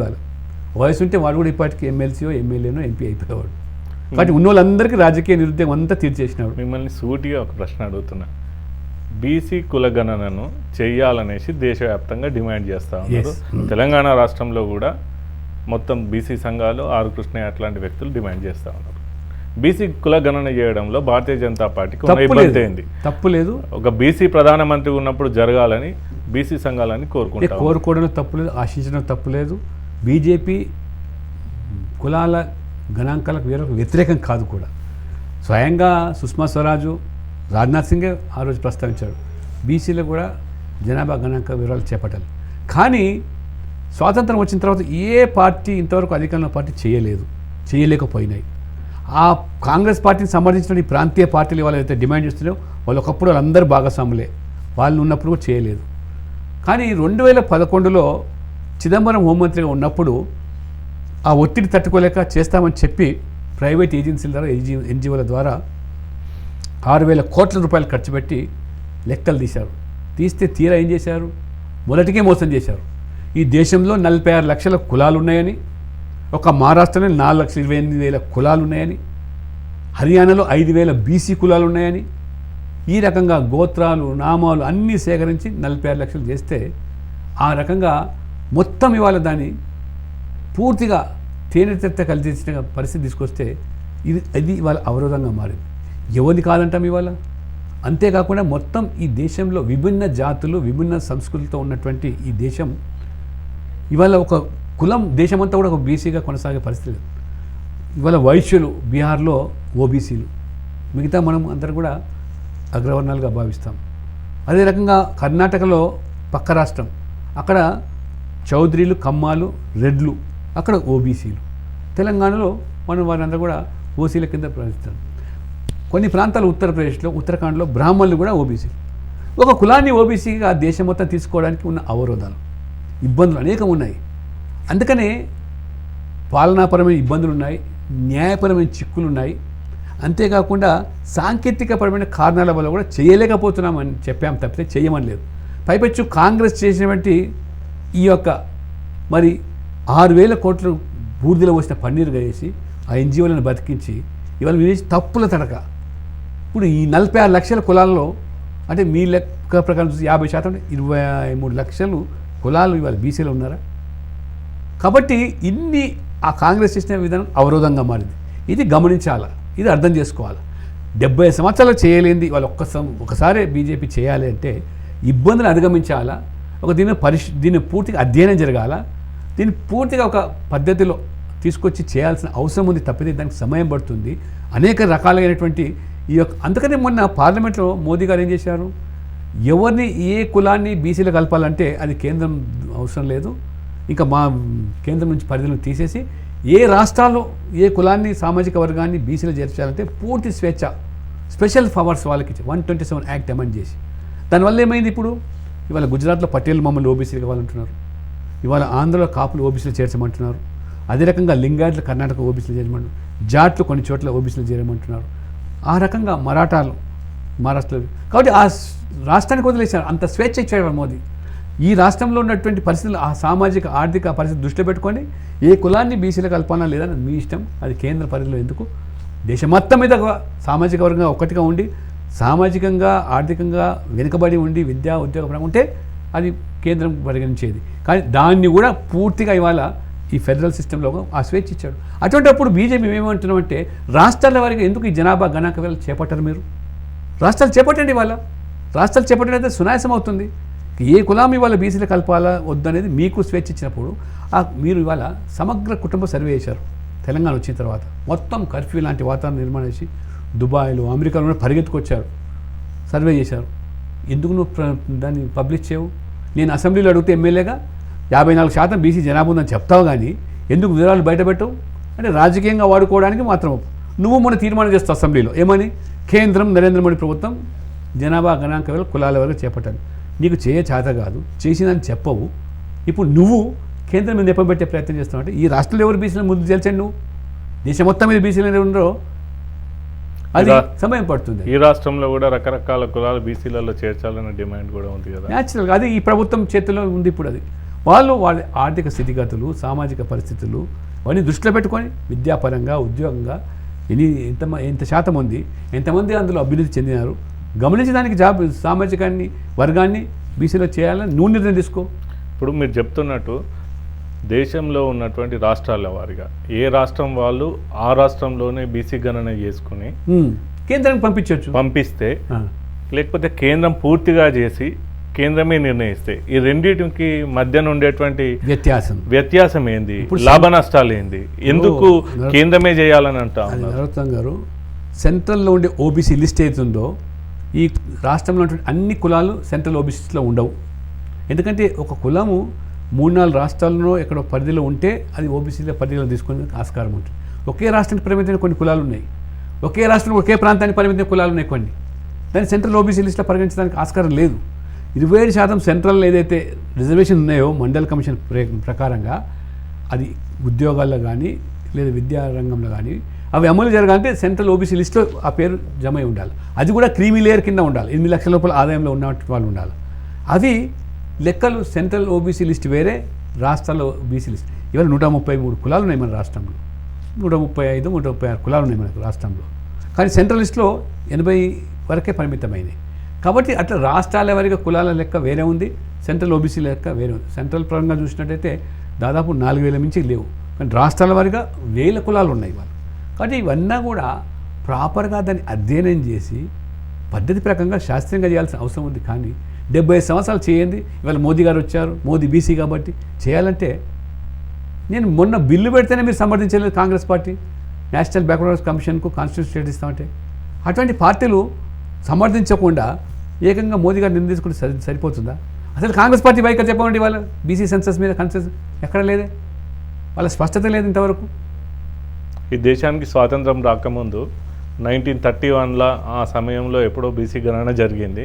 వయసు ఉంటే వాడు కూడా ఇప్పటికి ఎమ్మెల్సీయో, ఎమ్మెల్యేనో, ఎంపీ అయిపోయేవాడు. కాబట్టి ఉన్న వాళ్ళందరికీ రాజకీయ నిరుద్యోగం అంతా తీర్చేసినాడు. మిమ్మల్ని సూటిగా ఒక ప్రశ్న అడుగుతున్నా. బీసీ కులగణనను చెయ్యాలనేసి దేశవ్యాప్తంగా డిమాండ్ చేస్తూ ఉన్నారు. తెలంగాణ రాష్ట్రంలో కూడా మొత్తం బీసీ సంఘాలు, ఆర్ కృష్ణయ్య అట్లాంటి వ్యక్తులు డిమాండ్ చేస్తూ ఉన్నారు. బీసీ కులగణన చేయడంలో భారతీయ జనతా పార్టీకి ఇబ్బంది అయింది. తప్పు లేదు. ఒక బీసీ ప్రధానమంత్రి ఉన్నప్పుడు జరగాలని బీసీ సంఘాలని కోరుకోవడం తప్పు లేదు, ఆశించడం తప్పు లేదు. బీజేపీ కులాల గణాంకాలకు వేరొక వ్యతిరేకం కాదు కూడా. స్వయంగా సుష్మా స్వరాజు, రాజ్నాథ్ సింగే ఆ రోజు ప్రస్తావించారు, బీసీలో కూడా జనాభా గణాంక వివరాలు చేపట్టాలి. కానీ స్వాతంత్రం వచ్చిన తర్వాత ఏ పార్టీ ఇంతవరకు అధికారంలో పార్టీ చేయలేకపోయినాయి. ఆ కాంగ్రెస్ పార్టీని సమర్థించిన ఈ ప్రాంతీయ పార్టీలు వాళ్ళైతే డిమాండ్ చేస్తున్నారో వాళ్ళు ఒకప్పుడు వాళ్ళందరూ భాగస్వాములే, వాళ్ళు ఉన్నప్పుడు కూడా చేయలేదు. కానీ 2011లో చిదంబరం హోంమంత్రిగా ఉన్నప్పుడు ఆ ఒత్తిడి తట్టుకోలేక చేస్తామని చెప్పి ప్రైవేట్ ఏజెన్సీల ద్వారా, ఎన్జిఓల ద్వారా 6,000 కోట్ల రూపాయలు ఖర్చు పెట్టి లెక్కలు తీస్తే తీరా ఏం చేశారు? మొదటికే మోసం చేశారు. ఈ దేశంలో 46 లక్షల కులాలు ఉన్నాయని, ఒక మహారాష్ట్రలో 4,28,000 కులాలు ఉన్నాయని, హర్యానాలో 5,000 బీసీ కులాలు ఉన్నాయని, ఈ రకంగా గోత్రాలు, నామాలు అన్నీ సేకరించి 46 లక్షలు చేస్తే ఆ రకంగా మొత్తం ఇవాళ దాన్ని పూర్తిగా తేనెతెత్త కలిసిన పరిస్థితి తీసుకొస్తే ఇది ఇవాళ అవరోధంగా మారింది. ఎవరిని కాదంటాం ఇవాళ? అంతేకాకుండా మొత్తం ఈ దేశంలో విభిన్న జాతులు, విభిన్న సంస్కృతులతో ఉన్నటువంటి ఈ దేశం ఇవాళ ఒక కులం, దేశమంతా కూడా ఒక బీసీగా కొనసాగే పరిస్థితి లేదు. ఇవాళ వైశ్యులు బీహార్లో ఓబీసీలు, మిగతా మనం అందరం కూడా అగ్రవర్ణాలుగా భావిస్తాం. అదే రకంగా కర్ణాటకలో పక్క రాష్ట్రం, అక్కడ చౌదరీలు, కమ్మాలు, రెడ్లు, అక్కడ ఓబీసీలు. తెలంగాణలో మనం వారందరూ కూడా ఓసీల కింద ప్రవేశిస్తాం. కొన్ని ప్రాంతాలు ఉత్తరప్రదేశ్లో, ఉత్తరాఖండ్లో బ్రాహ్మణులు కూడా ఓబీసీలు. ఒక కులాన్ని ఓబీసీగా దేశం మొత్తం తీసుకోవడానికి ఉన్న అవరోధాలు, ఇబ్బందులు అనేకం ఉన్నాయి. అందుకనే పాలనాపరమైన ఇబ్బందులు ఉన్నాయి, న్యాయపరమైన చిక్కులు ఉన్నాయి. అంతేకాకుండా సాంకేతికపరమైన కారణాల వల్ల కూడా చేయలేకపోతున్నామని చెప్పాం తప్పితే చేయమని లేదు. పైపెచ్చు కాంగ్రెస్ చేసినటువంటి ఈ యొక్క మరి 6,000 కోట్లు బూర్దిలో వచ్చిన పన్నీరుగా వేసి ఆ ఎన్జిఓలను బతికించి ఇవాళ విదేశీ తప్పుల తడక. ఇప్పుడు ఈ 46 లక్షల కులాల్లో అంటే మీ లెక్క ప్రకారం చూసి 50% 23 లక్షలు కులాలు ఇవాళ బీసీలో ఉన్నారా? కాబట్టి ఇన్ని ఆ కాంగ్రెస్ చేసిన విధానం అవరోధంగా మారింది. ఇది గమనించాలా, ఇది అర్థం చేసుకోవాలి. 70 సంవత్సరాలు చేయలేంది వాళ్ళు ఒకసారి బీజేపీ చేయాలి అంటే ఇబ్బందులు అధిగమించాలా, దీన్ని పూర్తిగా అధ్యయనం జరగాల, దీన్ని పూర్తిగా ఒక పద్ధతిలో తీసుకొచ్చి చేయాల్సిన అవసరం ఉంది తప్పితే దానికి సమయం పడుతుంది. అనేక రకాలైనటువంటి ఈ యొక్క అందుకనే మొన్న పార్లమెంట్లో మోదీ గారు ఏం చేశారు, ఎవరిని ఏ కులాన్ని బీసీలో కలపాలంటే అది కేంద్రం అవసరం లేదు, ఇంకా మా కేంద్రం నుంచి పరిధిలో తీసేసి ఏ రాష్ట్రాల్లో ఏ కులాన్ని సామాజిక వర్గాన్ని బీసీలో చేర్చాలంటే పూర్తి స్వేచ్ఛ స్పెషల్ పవర్స్ వాళ్ళకి 127 యాక్ట్ అమెండ్ చేసి. దానివల్ల ఏమైంది, ఇప్పుడు ఇవాళ గుజరాత్లో పటేల్ మమ్మల్ని ఓబీసీలు కావాలంటున్నారు, ఇవాళ ఆంధ్రలో కాపులు ఓబీసీలు చేర్చమంటున్నారు, అదే రకంగా లింగాయట్లు కర్ణాటక ఓబీసీలు చేరమంటున్నారు, జాట్లు కొన్ని చోట్ల ఓబీసీలు చేరమంటున్నారు, ఆ రకంగా మరాఠాలు మహారాష్ట్రలో. కాబట్టి ఆ రాష్ట్రానికి వదిలేశారు, అంత స్వేచ్ఛ ఇచ్చాడు మోదీ. ఈ రాష్ట్రంలో ఉన్నటువంటి పరిస్థితులు ఆ సామాజిక ఆర్థిక పరిస్థితి దృష్టిలో పెట్టుకొని ఏ కులాన్ని బీసీలో కలపాలన్నా లేదని మీ ఇష్టం, అది కేంద్ర పరిధిలో ఎందుకు, దేశం మొత్తం మీద సామాజిక వర్గంగా ఒకటిగా ఉండి సామాజికంగా ఆర్థికంగా వెనుకబడి ఉండి విద్యా ఉద్యోగపరంగా ఉంటే అది కేంద్రం పరిగణించేది. కానీ దాన్ని కూడా పూర్తిగా ఇవాళ ఈ ఫెడరల్ సిస్టంలో ఆ స్వేచ్ఛ ఇచ్చాడు. అటువంటిప్పుడు బీజేపీ ఏమంటున్నామంటే రాష్ట్రాల వారికి ఎందుకు ఈ జనాభా గణాంకాలు చేపట్టారు మీరు? రాష్ట్రాలు చేపట్టండి, ఇవాళ రాష్ట్రాలు చేపట్టడం అయితే సునాయాసం అవుతుంది. ఏ కులం ఇవాళ బీసీలు కలపాలా వద్దనేది మీకు స్వేచ్ఛ ఇచ్చినప్పుడు మీరు ఇవాళ సమగ్ర కుటుంబ సర్వే చేశారు తెలంగాణ వచ్చిన తర్వాత. మొత్తం కర్ఫ్యూ లాంటి వాతావరణం నిర్మాణం చేసి దుబాయ్లో అమెరికాలో పరిగెత్తుకొచ్చారు, సర్వే చేశారు. ఎందుకు నువ్వు దాన్ని పబ్లిష్ చేయవు? నేను అసెంబ్లీలో అడిగితే ఎమ్మెల్యేగా 54% బీసీ జనాభా ఉందని చెప్తావు, కానీ ఎందుకు వివరాలు బయటపెట్టవు అంటే రాజకీయంగా వాడుకోవడానికి మాత్రం. నువ్వు మొన్న తీర్మానం చేస్తావు అసెంబ్లీలో ఏమని, కేంద్రం నరేంద్ర మోడీ ప్రభుత్వం జనాభా గణాంక కులాల వరకు చేపట్టాలి. నీకు చేత కాదు, చేసిందని చెప్పవు. ఇప్పుడు నువ్వు కేంద్రం మీద నెప్పబెట్టే ప్రయత్నం చేస్తున్నావు అంటే ఈ రాష్ట్రంలో ఎవరు బీసీలను ముందు తెలిసండి, నువ్వు దేశం మొత్తం మీద బీసీలు ఉండరో అది సమయం పడుతుంది. ఈ రాష్ట్రంలో కూడా రకరకాల కులాలు బీసీలలో చేర్చాలన్న డిమాండ్ కూడా ఉంది కదా. న్యాచురల్గా అది ఈ ప్రభుత్వం చేతిలో ఉంది. ఇప్పుడు అది వాళ్ళ ఆర్థిక స్థితిగతులు సామాజిక పరిస్థితులు అవన్నీ దృష్టిలో పెట్టుకొని విద్యాపరంగా ఉద్యోగంగా ఎంత శాతం ఉంది, ఎంతమంది అందులో అభివృద్ధి చెందినారు గమనించి దానికి సామాజికాన్ని వర్గాన్ని బీసీలో చేయాలని నువ్వు నిర్ణయం తీసుకో. ఇప్పుడు మీరు చెప్తున్నట్టు దేశంలో ఉన్నటువంటి రాష్ట్రాల వారిగా ఏ రాష్ట్రం వాళ్ళు ఆ రాష్ట్రంలోనే బీసీ గణన చేసుకుని కేంద్రానికి పంపిస్తే లేకపోతే కేంద్రం పూర్తిగా చేసి కేంద్రమే నిర్ణయిస్తే ఈ రెండింటికి మధ్యన ఉండేటువంటి వ్యత్యాసం ఏంది, లాభ నష్టాలు ఏంది, ఎందుకు కేంద్రమే చేయాలని అంటారు గారు? సెంట్రల్లో ఉండే ఓబీసీ లిస్ట్ అవుతుందో ఈ రాష్ట్రంలో అన్ని కులాలు సెంట్రల్ ఓబీసీలో ఉండవు. ఎందుకంటే ఒక కులము 3-4 రాష్ట్రాల్లో ఎక్కడో పరిధిలో ఉంటే అది ఓబీసీల పరిధిలో తీసుకునే ఆస్కారం ఉంటుంది. ఒకే రాష్ట్రానికి పరిమితమైన కొన్ని కులాలు ఉన్నాయి, ఒకే రాష్ట్రంలో ఒకే ప్రాంతానికి పరిమితమైన కులాలు ఉన్నాయి కొన్ని, దాన్ని సెంట్రల్ ఓబీసీ లిస్టులో పరిగణించడానికి ఆస్కారం లేదు. 27% సెంట్రల్ ఏదైతే రిజర్వేషన్ ఉన్నాయో మండల్ కమిషన్ ప్రకారంగా అది ఉద్యోగాల్లో కానీ లేదా విద్యారంగంలో కానీ అవి అమలు జరగాలంటే సెంట్రల్ ఓబీసీ లిస్టులో ఆ పేరు జమ అయి ఉండాలి. అది కూడా క్రీమీ లేయర్ కింద ఉండాలి, 8 లక్షల లోపల ఆదాయంలో ఉన్న వాళ్ళు ఉండాలి. అవి లెక్కలు సెంట్రల్ ఓబీసీ లిస్ట్ వేరే, రాష్ట్రాల్లో ఓబీసీ లిస్ట్. ఇవాళ 133 కులాలు ఉన్నాయి మన రాష్ట్రంలో, 135, 136 కులాలు ఉన్నాయి మనకు రాష్ట్రంలో. కానీ సెంట్రల్ లిస్టులో 80 వరకే పరిమితమైనవి. కాబట్టి అట్లా రాష్ట్రాల వారిగా కులాల లెక్క వేరే ఉంది, సెంట్రల్ ఓబీసీ లెక్క వేరే ఉంది. సెంట్రల్ పరంగా చూసినట్టయితే దాదాపు 4,000 మించి లేవు, కానీ రాష్ట్రాల వారిగా 1000 కులాలు ఉన్నాయి వాళ్ళు. కాబట్టి ఇవన్నీ కూడా ప్రాపర్గా దాన్ని అధ్యయనం చేసి పద్ధతి ప్రకారంగా శాస్త్రీయంగా చేయాల్సిన అవసరం ఉంది. కానీ 70 సంవత్సరాలు చేయండి. ఇవాళ మోదీ గారు వచ్చారు, మోదీ బీసీ కాబట్టి చేయాలంటే నేను మొన్న బిల్లు పెడితేనే మీరు సమర్థించలేదు కాంగ్రెస్ పార్టీ, నేషనల్ బ్యాక్వర్డ్ కమిషన్కు కాన్స్టిట్యూషన్ స్టేట్ ఇస్తామంటే. అటువంటి పార్టీలు సమర్థించకుండా ఏకంగా మోదీ గారు నిర్ణయించుకుంటే సరిపోతుందా? అసలు కాంగ్రెస్ పార్టీ వైఖరి చెప్పండి, వాళ్ళ బీసీ సెన్సస్ మీద కన్సెన్స్ ఎక్కడ లేదే, వాళ్ళ స్పష్టత లేదు ఇంతవరకు. ఈ దేశానికి స్వాతంత్రం రాకముందు 1931లో ఆ సమయంలో ఎప్పుడో బీసీ గణన జరిగింది.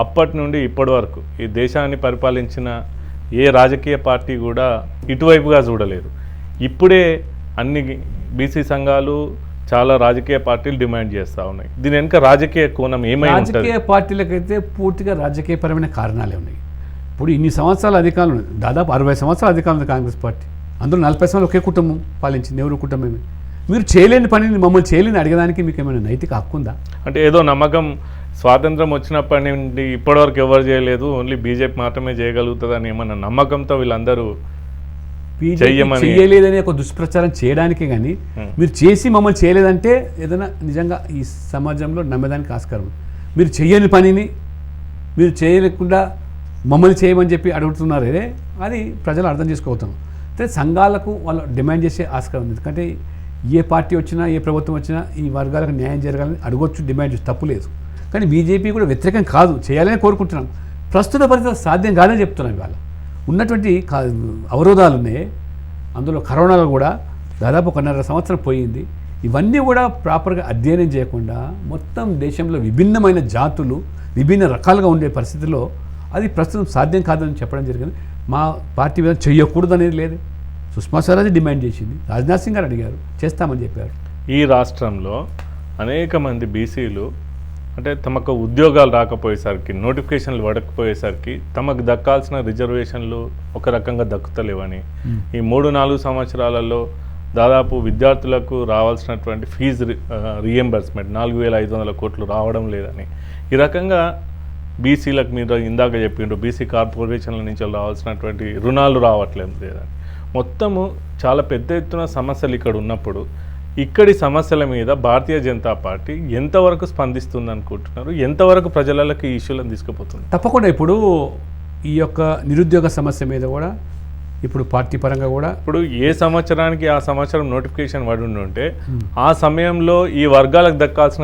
అప్పటి నుండి ఇప్పటి వరకు ఈ దేశాన్ని పరిపాలించిన ఏ రాజకీయ పార్టీ కూడా ఇటువైపుగా చూడలేదు. ఇప్పుడే అన్ని బీసీ సంఘాలు చాలా రాజకీయ పార్టీలు డిమాండ్ చేస్తూ ఉన్నాయి. దీని వెనుక రాజకీయ కోణం ఏమై ఉంటుంది? రాజకీయ పార్టీలకైతే పూర్తిగా రాజకీయపరమైన కారణాలే ఉన్నాయి. ఇప్పుడు ఇన్ని సంవత్సరాల అధికారం ఉంది, దాదాపు 60 సంవత్సరాల అధికారం ఉంది కాంగ్రెస్ పార్టీ. అందులో 40 సంవత్సరాలు ఒకే కుటుంబం పాలించింది, నెహ్రూ కుటుంబమే. మీరు చేయలేని పనిని మమ్మల్ని చేయలేని అడగడానికి మీకు ఏమైనా నైతిక హక్కు ఉందా? అంటే ఏదో నమ్మకం, స్వాతంత్రం వచ్చినప్పటి నుండి ఇప్పటివరకు ఎవరు చేయలేదు, ఓన్లీ బీజేపీ మాత్రమే చేయగలుగుతుందని ఏమన్నా నమ్మకంతో వీళ్ళందరూ చెయ్యమని చేయలేదని ఒక దుష్ప్రచారం చేయడానికే కానీ మీరు చేసి మమ్మల్ని చేయలేదంటే ఏదైనా నిజంగా ఈ సమాజంలో నమ్మేదానికి ఆస్కారం ఉంది. మీరు చెయ్యని పనిని మీరు చేయలేకుండా మమ్మల్ని చేయమని చెప్పి అడుగుతున్నారే, అది ప్రజలు అర్థం చేసుకోగలుగుతాం. అంటే సంఘాలకు వాళ్ళు డిమాండ్ చేసే ఆస్కారం ఉంది. ఎందుకంటే ఏ పార్టీ వచ్చినా ఏ ప్రభుత్వం వచ్చినా ఈ వర్గాలకు న్యాయం జరగాలని అడగొచ్చు, డిమాండ్ చేసి తప్పు లేదు. కానీ బీజేపీ కూడా వ్యతిరేకం కాదు, చేయాలని కోరుకుంటున్నాం. ప్రస్తుత పరిస్థితి సాధ్యం కాదని చెప్తున్నాం. ఇవాళ ఉన్నటువంటి అవరోధాలు ఉన్నాయి. అందులో కరోనాలో కూడా దాదాపు 1.5 సంవత్సరం పోయింది. ఇవన్నీ కూడా ప్రాపర్గా అధ్యయనం చేయకుండా మొత్తం దేశంలో విభిన్నమైన జాతులు విభిన్న రకాలుగా ఉండే పరిస్థితిలో అది ప్రస్తుతం సాధ్యం కాదని చెప్పడం జరిగింది. మా పార్టీ మీద చెయ్యకూడదు అనేది లేదు. సుష్మా స్వరాజ్ డిమాండ్ చేసింది, రాజ్నాథ్ సింగ్ గారు అడిగారు, చేస్తామని చెప్పారు. ఈ రాష్ట్రంలో అనేక మంది బీసీలు అంటే తమకు ఉద్యోగాలు రాకపోయేసరికి, నోటిఫికేషన్లు పడకపోయేసరికి తమకు దక్కాల్సిన రిజర్వేషన్లు ఒక రకంగా దక్కుతలేవని, ఈ 3-4 సంవత్సరాలలో దాదాపు విద్యార్థులకు రావాల్సినటువంటి ఫీజు రీఎంబర్స్మెంట్ 4,500 కోట్లు రావడం లేదని, ఈ రకంగా బీసీలకు మీరు ఇందాక చెప్పిండ్రు బీసీ కార్పొరేషన్ల నుంచి రావాల్సినటువంటి రుణాలు రావట్లేదు లేదని, మొత్తము చాలా పెద్ద ఎత్తున సమస్యలు ఇక్కడ ఉన్నప్పుడు ఇక్కడి సమస్యల మీద భారతీయ జనతా పార్టీ ఎంతవరకు స్పందిస్తుంది అనుకుంటున్నారు? ఎంతవరకు ప్రజలకు ఈ ఇష్యూలను తీసుకుపోతుంది? తప్పకుండా ఇప్పుడు ఈ యొక్క నిరుద్యోగ సమస్య మీద కూడా ఇప్పుడు పార్టీ పరంగా కూడా ఇప్పుడు ఏ సంవత్సరానికి ఆ సంవత్సరం నోటిఫికేషన్ పడి ఉంటే ఆ సమయంలో ఈ వర్గాలకు దక్కాల్సిన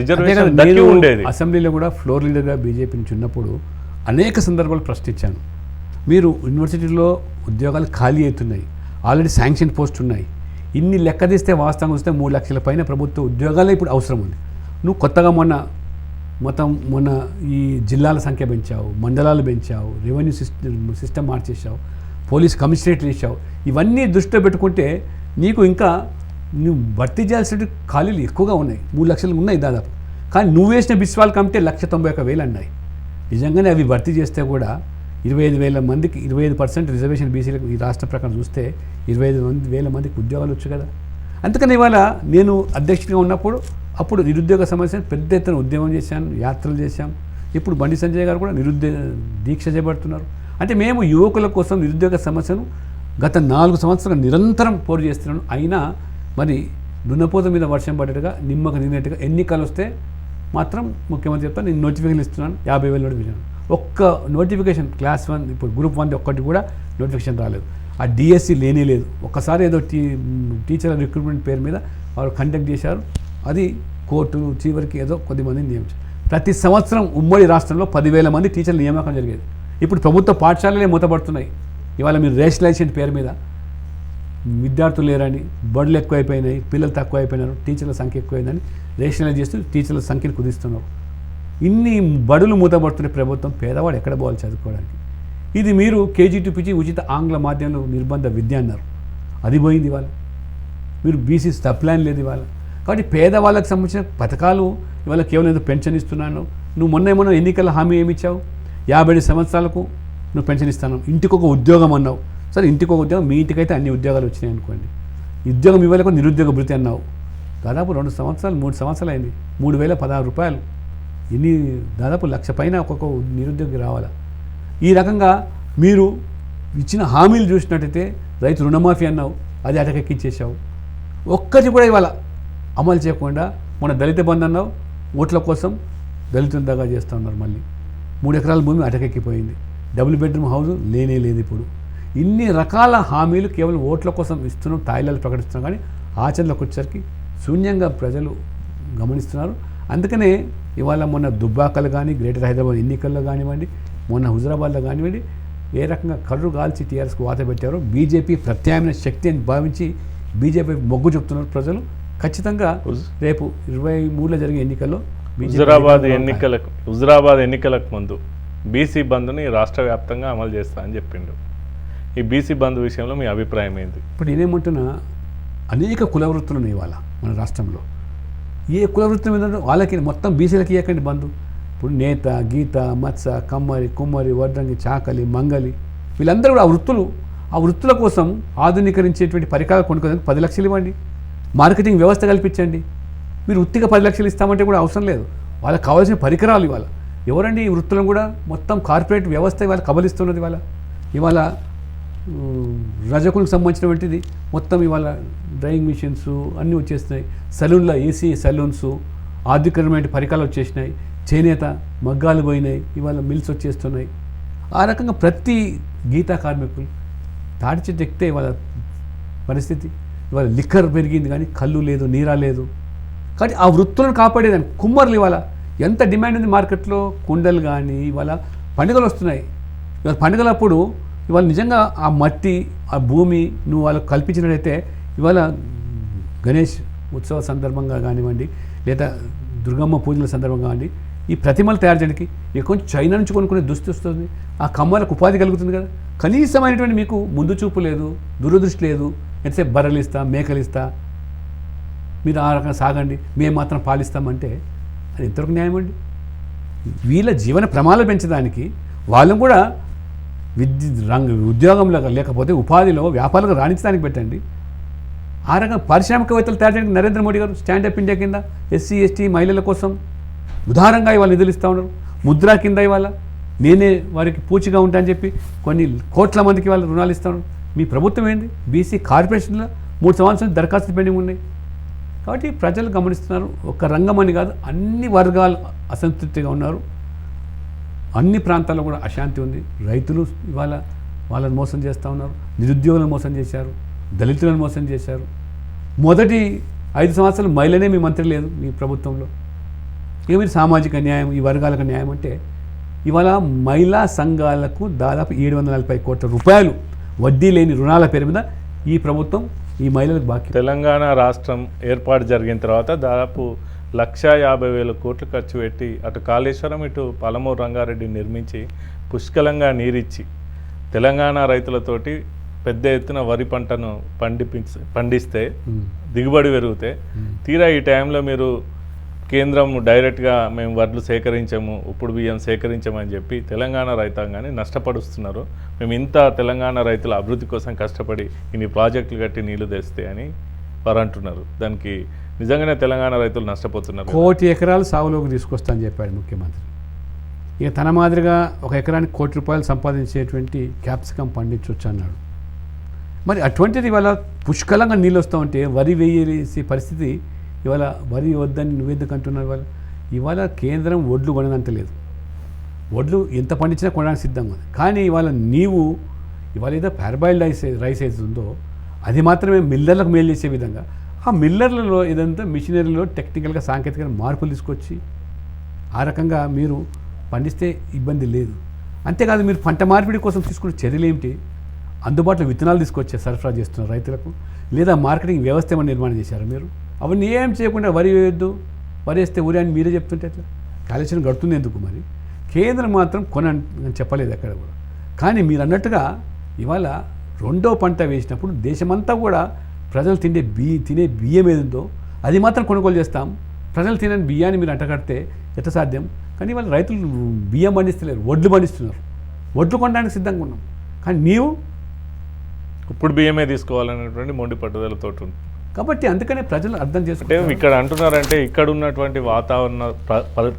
రిజర్వేషన్ దక్కి ఉండేది. అసెంబ్లీలో కూడా ఫ్లోర్ లీడర్గా బీజేపీ నుంచి ఉన్నప్పుడు అనేక సందర్భాలు ప్రశ్నించాను. మీరు యూనివర్సిటీలో ఉద్యోగాలు ఖాళీ అవుతున్నాయి, ఆల్రెడీ శాంక్షన్ పోస్ట్ ఉన్నాయి, ఇన్ని లెక్క తీస్తే వాస్తవంగా వస్తే 3 లక్షల పైన ప్రభుత్వ ఉద్యోగాలే ఇప్పుడు అవసరం ఉంది. నువ్వు కొత్తగా మొన్న ఈ జిల్లాల సంఖ్య పెంచావు, మండలాలు పెంచావు, రెవెన్యూ సిస్టమ్ మార్చేసావు, పోలీస్ కమిషనరేట్లు చేసావు. ఇవన్నీ దృష్టిలో పెట్టుకుంటే నీకు ఇంకా నువ్వు భర్తీ చేయాల్సిన ఖాళీలు ఎక్కువగా ఉన్నాయి, 3 లక్షలు ఉన్నాయి దాదాపు. కానీ నువ్వు వేసిన బిస్వాల్ కమిటీ 191,000 అన్నాయి. నిజంగానే అవి భర్తీ చేస్తే కూడా 25,000 మందికి 25% రిజర్వేషన్ బీసీలకు ఈ రాష్ట్ర ప్రకారం చూస్తే 25,000 మందికి ఉద్యోగాలు వచ్చు కదా. అందుకని ఇవాళ నేను అధ్యక్షుడిగా ఉన్నప్పుడు అప్పుడు నిరుద్యోగ సమస్యను పెద్ద ఎత్తున ఉద్యమం చేశాను, యాత్రలు చేశాం. ఇప్పుడు బండి సంజయ్ గారు కూడా దీక్ష చేపడుతున్నారు. అంటే మేము యువకుల కోసం నిరుద్యోగ సమస్యను గత 4 సంవత్సరాలు నిరంతరం పోరు చేస్తున్నాను. అయినా మరి దున్నపోత మీద వర్షం పడ్డట్టుగా నిమ్మకు నిన్నట్టుగా ఎన్నికలు వస్తే మాత్రం ముఖ్యమంత్రి చెప్తాను, నేను నోటిఫికేషన్ ఇస్తున్నాను, 50,000 నోటిఫికేషన్. ఒక్క నోటిఫికేషన్ క్లాస్ 1 ఇప్పుడు గ్రూప్ 1 ఒక్కటి కూడా నోటిఫికేషన్ రాలేదు. ఆ డిఎస్సి లేనే లేదు. ఒక్కసారి ఏదో టీచర్ రిక్రూట్మెంట్ పేరు మీద వారు కండక్ట్ చేశారు, అది కోర్టులు చివరికి ఏదో కొద్దిమందిని నియమించారు. ప్రతి సంవత్సరం ఉమ్మడి రాష్ట్రంలో 10,000 మంది టీచర్లు నియామకం జరిగేది. ఇప్పుడు ప్రభుత్వ పాఠశాలలే మూతపడుతున్నాయి. ఇవాళ మీరు రేషనలైజేషన్ పేరు మీద విద్యార్థులు లేరని, బడులు ఎక్కువైపోయినాయి, పిల్లలు తక్కువ అయిపోయినారు, టీచర్ల సంఖ్య ఎక్కువైందని రేషనలైజ్ చేస్తూ టీచర్ల సంఖ్యను కుదిస్తున్నారు. ఇన్ని బడులు మూతపడుతున్న ప్రభుత్వం పేదవాడు ఎక్కడ పోవాలి చదువుకోవడానికి? ఇది మీరు కేజీ టు పీజీ ఉచిత ఆంగ్ల మాధ్యమంలో నిర్బంధ విద్య అన్నారు, అది పోయింది ఇవాళ. మీరు బీసీ సప్లాన్ లేదు ఇవాళ. కాబట్టి పేదవాళ్ళకి సంబంధించిన పథకాలు ఇవాళ కేవలం ఏదో పెన్షన్ ఇస్తున్నాను. నువ్వు మొన్న ఎన్నికల హామీ ఏమి ఇచ్చావు? 50 సంవత్సరాలకు నువ్వు పెన్షన్ ఇస్తాను, ఇంటికి ఒక ఉద్యోగం అన్నావు. సరే ఇంటికి ఒక ఉద్యోగం, మీ ఇంటికైతే అన్ని ఉద్యోగాలు వచ్చినాయి అనుకోండి. ఉద్యోగం ఇవ్వలేక నిరుద్యోగ భృతి అన్నావు. దాదాపు 2 సంవత్సరాలు 3 సంవత్సరాలు అయింది, 3,016 రూపాయలు. ఇన్ని దాదాపు 1,00,000 పైన ఒక్కొక్క నిరుద్యోగి రావాలా? ఈ రకంగా మీరు ఇచ్చిన హామీలు చూసినట్టయితే రైతు రుణమాఫీ అన్నావు, అది అటకెక్కించేసావు. ఒక్కటి కూడా ఇవాళ అమలు చేయకుండా మన దళిత బంధు అన్నావు, ఓట్ల కోసం దళితులు దగ్గర చేస్తూ ఉన్నారు. మళ్ళీ 3 ఎకరాల భూమి అటకెక్కిపోయింది. డబుల్ బెడ్రూమ్ హౌస్ లేనే లేదు. ఇప్పుడు ఇన్ని రకాల హామీలు కేవలం ఓట్ల కోసం ఇస్తున్నాం, తాయిలాలు ప్రకటిస్తున్నాం, కానీ ఆచరణలోకి వచ్చేసరికి శూన్యంగా ప్రజలు గమనిస్తున్నారు. అందుకనే ఇవాళ మొన్న దుబ్బాకలు కానీ, గ్రేటర్ హైదరాబాద్ ఎన్నికల్లో కానివ్వండి, మొన్న హుజరాబాద్లో కానివ్వండి, ఏ రకంగా కర్రు కాల్చి టీఆర్ఎస్కు వాత పెట్టారో బీజేపీ ప్రత్యామ్నాయ శక్తి అని భావించి బీజేపీ మొగ్గు చెప్తున్నారు ప్రజలు. ఖచ్చితంగా రేపు 23లో జరిగే ఎన్నికల్లో హుజరాబాద్ ఎన్నికలకు ముందు బీసీ బంద్ని రాష్ట్ర వ్యాప్తంగా అమలు చేస్తా అని చెప్పిండు. ఈ బీసీ బంద్ విషయంలో మీ అభిప్రాయం ఏంటి? ఇప్పుడు నేనేమంటున్నా, అనేక కుల వృత్తులు ఉన్నాయి ఇవాళ మన రాష్ట్రంలో. ఏ కుల వృత్తి మీద వాళ్ళకి మొత్తం బీసీలకి ఇవ్వకండి బంధు. ఇప్పుడు నేత, గీత, మత్స, కమ్మరి, కుమ్మరి, వడ్రంగి, చాకలి, మంగలి వీళ్ళందరూ కూడా ఆ వృత్తుల కోసం ఆధునీకరించేటువంటి పరికరాలు కొనుక్కోవడానికి 10 లక్షలు ఇవ్వండి. మార్కెటింగ్ వ్యవస్థ కల్పించండి. మీరు వృత్తిగా 10 లక్షలు ఇస్తామంటే కూడా అవసరం లేదు. వాళ్ళకి కావాల్సిన పరికరాలు ఇవాళ ఎవరండి ఈ వృత్తులను కూడా మొత్తం కార్పొరేట్ వ్యవస్థ ఇవాళ కబలిస్తున్నది. ఇవాళ రజకులకు సంబంధించినటువంటిది మొత్తం ఇవాళ డ్రైయింగ్ మిషన్స్ అన్నీ వచ్చేస్తున్నాయి. సలూన్ల ఏసీ సలూన్స్, ఆధునికరమైన పరికరాలు వచ్చేసినాయి. చేనేత మగ్గాలు పోయినాయి, ఇవాళ మిల్స్ వచ్చేస్తున్నాయి. ఆ రకంగా ప్రతి గీతా కార్మికులు తాటి చెట్టు ఎక్కితే ఇవాళ పరిస్థితి. ఇవాళ లిక్కర్ పెరిగింది కానీ కళ్ళు లేదు, నీరా లేదు. కాబట్టి ఆ వృత్తులను కాపాడేదాన్ని కుమ్మర్లు ఇవాళ ఎంత డిమాండ్ ఉంది మార్కెట్లో. కుండలు కానీ ఇవాళ పండుగలు వస్తున్నాయి. ఇవాళ పండుగలప్పుడు ఇవాళ నిజంగా ఆ మట్టి, ఆ భూమి నువ్వు వాళ్ళకు కల్పించినట్టయితే ఇవాళ గణేష్ ఉత్సవ సందర్భంగా కానివ్వండి, లేదా దుర్గమ్మ పూజల సందర్భంగా కానివ్వండి, ఈ ప్రతిమలు తయారు చేయడానికి కొంచెం చైనా నుంచి కొనుక్కునే దుస్థితి వస్తుంది. ఆ కమ్మలకు ఉపాధి కలుగుతుంది కదా. కనీసమైనటువంటి మీకు ముందు చూపు లేదు, దురదృష్టి లేదు. ఎంతసేపు బర్రెలు ఇస్తా, మేకలు ఇస్తా, మీరు ఆ రకంగా సాగండి, మేము మాత్రం పాలిస్తామంటే అది ఎంతవరకు న్యాయం అండి? వీళ్ళ జీవన ప్రమాణాలు పెంచడానికి వాళ్ళని కూడా ఉద్యోగంలో లేకపోతే ఉపాధిలో వ్యాపారాలకు రాణించడానికి పెట్టండి. ఆ రకంగా పారిశ్రామికవేత్తలు తయారు చేయడానికి నరేంద్ర మోడీ గారు స్టాండప్ ఇండియా కింద ఎస్సీ, ఎస్టీ మహిళల కోసం ఉదారంగా ఇవాళ నిధులు ఇస్తూ ఉన్నారు. ముద్రా కింద ఇవాళ నేనే వారికి పూచిగా ఉంటా అని చెప్పి కొన్ని కోట్ల మందికి వాళ్ళు రుణాలు ఇస్తూ ఉన్నారు. మీ ప్రభుత్వం ఏంది? బీసీ కార్పొరేషన్లో 3 సంవత్సరాలు దరఖాస్తులు పెండింగ్ ఉన్నాయి. కాబట్టి ప్రజలు గమనిస్తున్నారు. ఒక రంగం అని కాదు, అన్ని వర్గాలు అసంతృప్తిగా ఉన్నారు. అన్ని ప్రాంతాల్లో కూడా అశాంతి ఉంది. రైతులు ఇవాళ వాళ్ళని మోసం చేస్తూ ఉన్నారు. నిరుద్యోగులను మోసం చేశారు, దళితులను మోసం చేశారు. మొదటి 5 సంవత్సరాలు మహిళనే మీ మంత్రి లేదు మీ ప్రభుత్వంలో. ఇక మీరు సామాజిక న్యాయం, ఈ వర్గాలకు న్యాయం అంటే ఇవాళ మహిళా సంఘాలకు దాదాపు 740 కోట్ల రూపాయలు వడ్డీ లేని రుణాల పేరు మీద ఈ ప్రభుత్వం ఈ మహిళలకు బాకీ. తెలంగాణ రాష్ట్రం ఏర్పాటు జరిగిన తర్వాత దాదాపు 1,50,000 కోట్లు ఖర్చు పెట్టి అటు కాళేశ్వరం, ఇటు పాలమూరు రంగారెడ్డి నిర్మించి పుష్కలంగా నీరిచ్చి తెలంగాణ రైతులతోటి పెద్ద ఎత్తున వరి పంటను పండిస్తే దిగుబడి పెరిగితే తీరా ఈ టైంలో మీరు కేంద్రం డైరెక్ట్గా మేము వడ్లు సేకరించాము, ఉప్పుడు బియ్యం సేకరించామని చెప్పి తెలంగాణ రైతాంగాన్ని నష్టపరుస్తున్నారు. మేము ఇంత తెలంగాణ రైతుల అభివృద్ధి కోసం కష్టపడి ఇన్ని ప్రాజెక్టులు కట్టి నీళ్లు తెస్తే అని వారు అంటున్నారు. దానికి నిజంగానే తెలంగాణ రైతులు నష్టపోతున్నారు. 1 కోటి ఎకరాలు సాగులోకి తీసుకొస్తా అని చెప్పాడు ముఖ్యమంత్రి. ఇక తన మాదిరిగా 1 ఎకరానికి ₹1 కోటి సంపాదించేటువంటి క్యాప్సికం పండించవచ్చు అన్నాడు. మరి అటువంటిది ఇవాళ పుష్కలంగా నీళ్ళు వస్తూ ఉంటే వరి వేసే పరిస్థితి ఇవాళ వరి వద్దని నువ్వెందుకు అంటున్నారు? ఇవాళ కేంద్రం వడ్లు కొనదంటలేదు. వడ్లు ఎంత పండించినా కొనడానికి సిద్ధంగా ఉంది. కానీ ఇవాళ ఇవాళ ఏదో పారబాయిల్డ్ రైస్ ఏది ఉందో అది మాత్రమే మిల్లర్లకు మేలు చేసే విధంగా ఆ మిల్లర్లలో ఇదంతా మిషనరీలో టెక్నికల్గా సాంకేతిక మార్పులు తీసుకొచ్చి ఆ రకంగా మీరు పండిస్తే ఇబ్బంది లేదు. అంతేకాదు మీరు పంట మార్పిడి కోసం తీసుకునే చర్యలు ఏమిటి? అందుబాటులో విత్తనాలు తీసుకొచ్చే సరఫరా చేస్తున్నారు రైతులకు, లేదా మార్కెటింగ్ వ్యవస్థ ఏమైనా నిర్మాణం చేశారు మీరు? అవన్నీ ఏం చేయకుండా వరి వేయొద్దు, వరి వేస్తే ఊరి అని మీరే చెప్తుంటే ఎట్లా? కాళేశ్వరం గడుతుంది ఎందుకు? మరి కేంద్రం మాత్రం అని చెప్పలేదు ఎక్కడ కూడా. కానీ మీరు అన్నట్టుగా ఇవాళ 2వ పంట వేసినప్పుడు దేశమంతా కూడా ప్రజలు తినే బియ్యం ఏదుందో అది మాత్రం కొనుగోలు చేస్తాం. ప్రజలు తినని బియ్యాన్ని మీరు అంటగడితే ఎంత సాధ్యం? కానీ ఇవాళ రైతులు బియ్యం పండిస్తలేరు, వడ్లు పండిస్తున్నారు. వడ్లు కొనడానికి సిద్ధంగా ఉన్నాం. కానీ నీవు ఇప్పుడు బియ్యమే తీసుకోవాలనేటువంటి మొండి పట్టుదలతో ఉంది. కాబట్టి అందుకనే ప్రజలు అర్థం చేసుకుంటే ఇక్కడ అంటున్నారంటే ఇక్కడ ఉన్నటువంటి